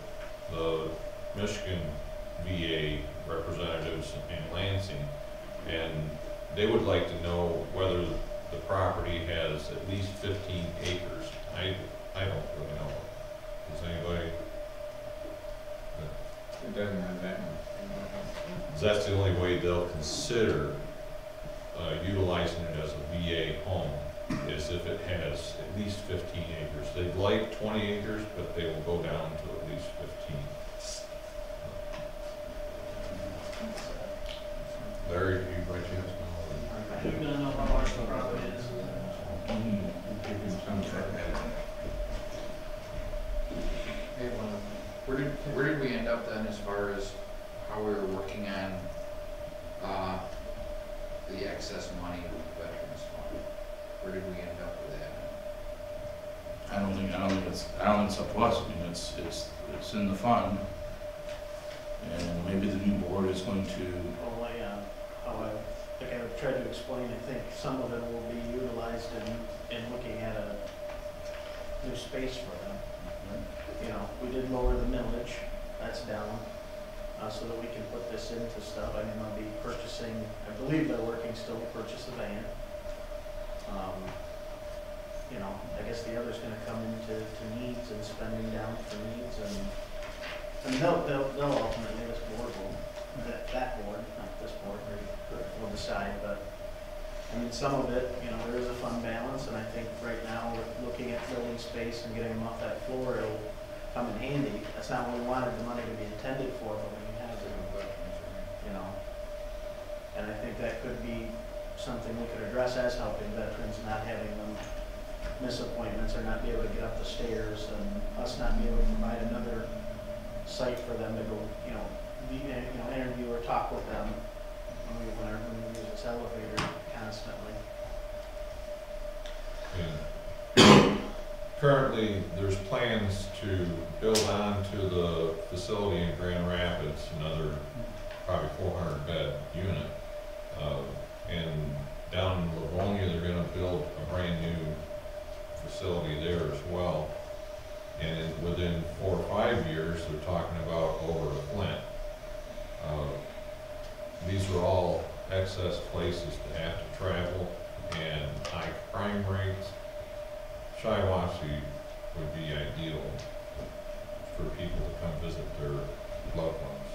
the Michigan VA representatives in Lansing, and they would like to know whether the property has at least 15 acres. I don't really know. Does anybody? It doesn't have that much. That's the only way they'll consider utilizing it as a VA home, is if it has at least 15 acres. They'd like 20 acres, but they will go down to at least 15. Larry, you by chance know? I do not know how large the property is. Hey, where did we end up then as far as how we were working on the excess money with the Veterans Fund? Where did we end up with that? I don't think it's up to us. I mean, it's in the fund, and maybe the new board is going to. Well, like I tried to explain, I think some of it will be utilized in looking at a new space for them. You know, we did lower the millage, that's down, so that we can put this into stuff. I mean, I'll be purchasing, I believe they're working still to purchase a van. You know, I guess the other's gonna come into needs and spending down for needs, and they'll ultimately, this board will, that board, not this board, will decide, but I mean, some of it, you know, there is a fund balance, and I think right now we're looking at building space and getting them off that floor, it'll come in handy. That's not what we wanted the money to be intended for, but we have it, you know. And I think that could be something we could address as helping veterans, not having them miss appointments or not be able to get up the stairs, and us not be able to provide another site for them to go, interview or talk with them when we use this elevator constantly. And currently, there's plans to build on to the facility in Grand Rapids, another probably 400-bed unit. And down in Livonia, they're going to build a brand new facility there as well. And within 4 or 5 years, they're talking about over to Flint. These are all excess places to have to travel and high crime rates. Shiawassee would be ideal for people to come visit their loved ones.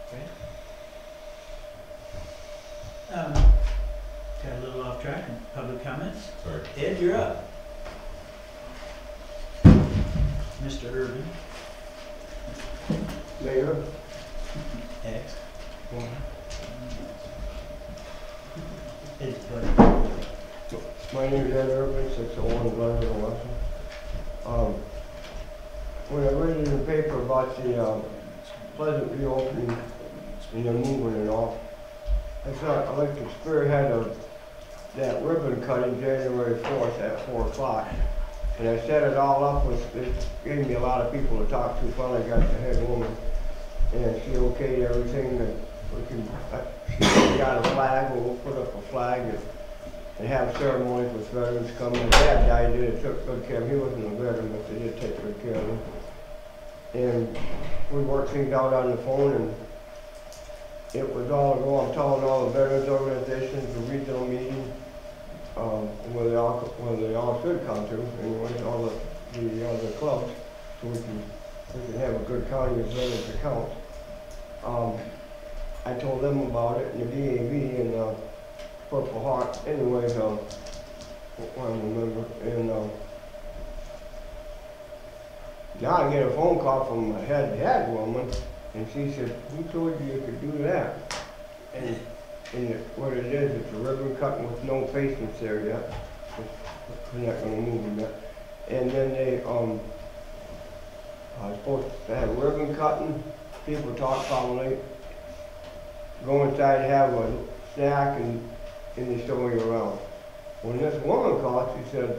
Okay. Got a little off track. Public comments? Sorry. Ed, you're up. Mr. Urban. Mayor, X. My name is Ed Urban, 601 Glenville, Washington. When I read in the paper about the Pleasant View opening and the movement and all, I thought I'd like to spearhead that ribbon cutting January 4th at 4 o'clock. And I set it all up with, it gave me a lot of people to talk to. Finally got the head woman, and she okayed everything that we can, she got a flag, we'll put up a flag and have ceremonies with veterans come. My dad died, they took good care of him. He wasn't a veteran, but they did take good care of him. And we worked things out on the phone, and it was all go. I'm telling all the veterans organizations, the regional meeting, where they all should come to, anyways, all the clubs, so we can have a good county as veterans account. I told them about it, and the VAV and Purple Heart, anyways, I remember, and now I get a phone call from a head woman, and she said, "Who told you could do that?" And what it is, it's a ribbon cutting with no patients there yet. We're not going to move them yet. And then they are supposed to have ribbon cutting. People talk probably. Go inside and have a snack, and they show you around. When this woman called, she said,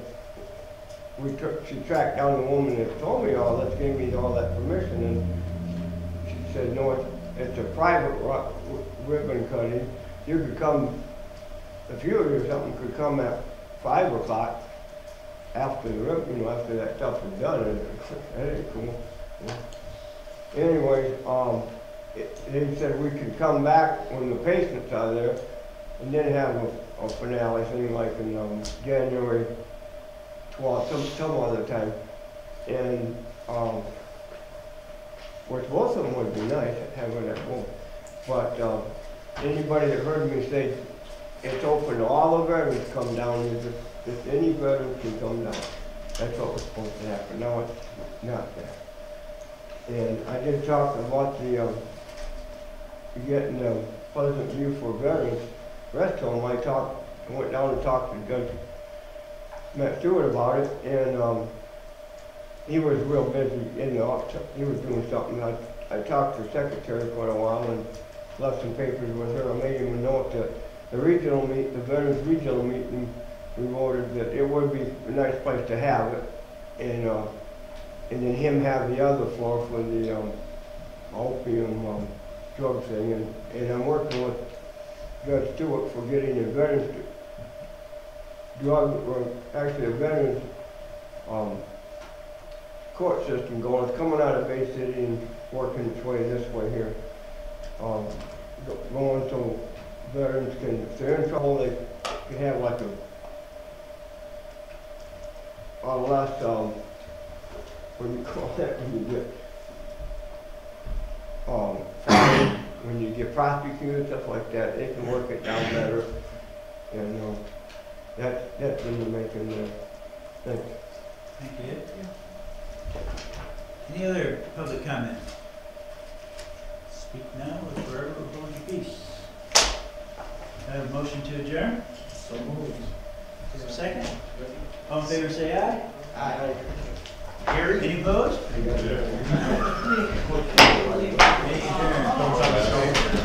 she tracked down the woman that told me all this, gave me all that permission, and she said, no, it's a private ribbon cutting. You could come, a few of you or something could come at 5 o'clock after the ribbon, after that stuff was done. And that ain't cool. Yeah. Anyway, they said we could come back when the patients are there, and then have a finale thing like in January 12th, some other time. And which both of them would be nice, having that home. But anybody that heard me say it's open to all the veterans come down, if any veteran can come down. That's what was supposed to happen. Now it's not that. And I did talk about the getting a Pleasant View for veterans rest home. I went down and talked to Judge Matt Stewart about it, and he was real busy in the office. He was doing something. I talked to the secretary for a while and left some papers with her. I made him a note that the veterans regional meeting, we voted that it would be a nice place to have it, and then him have the other floor for the opium drug thing, and I'm working with Judge Stewart for getting the veterans drug, or actually a veterans court system going. It's coming out of Bay City and working its way this way here. Going so veterans can, if they're in trouble, they can have like a less, what do you call that, when you get prosecuted, stuff like that, they can work it down better. And that's been the making there. Thanks. Thank you. Any other public comment? Speak now or forever hold your peace. I have a motion to adjourn. So moved. Is there a second? All in favor say aye. Aye. Any opposed? Yeah. Meeting adjourned.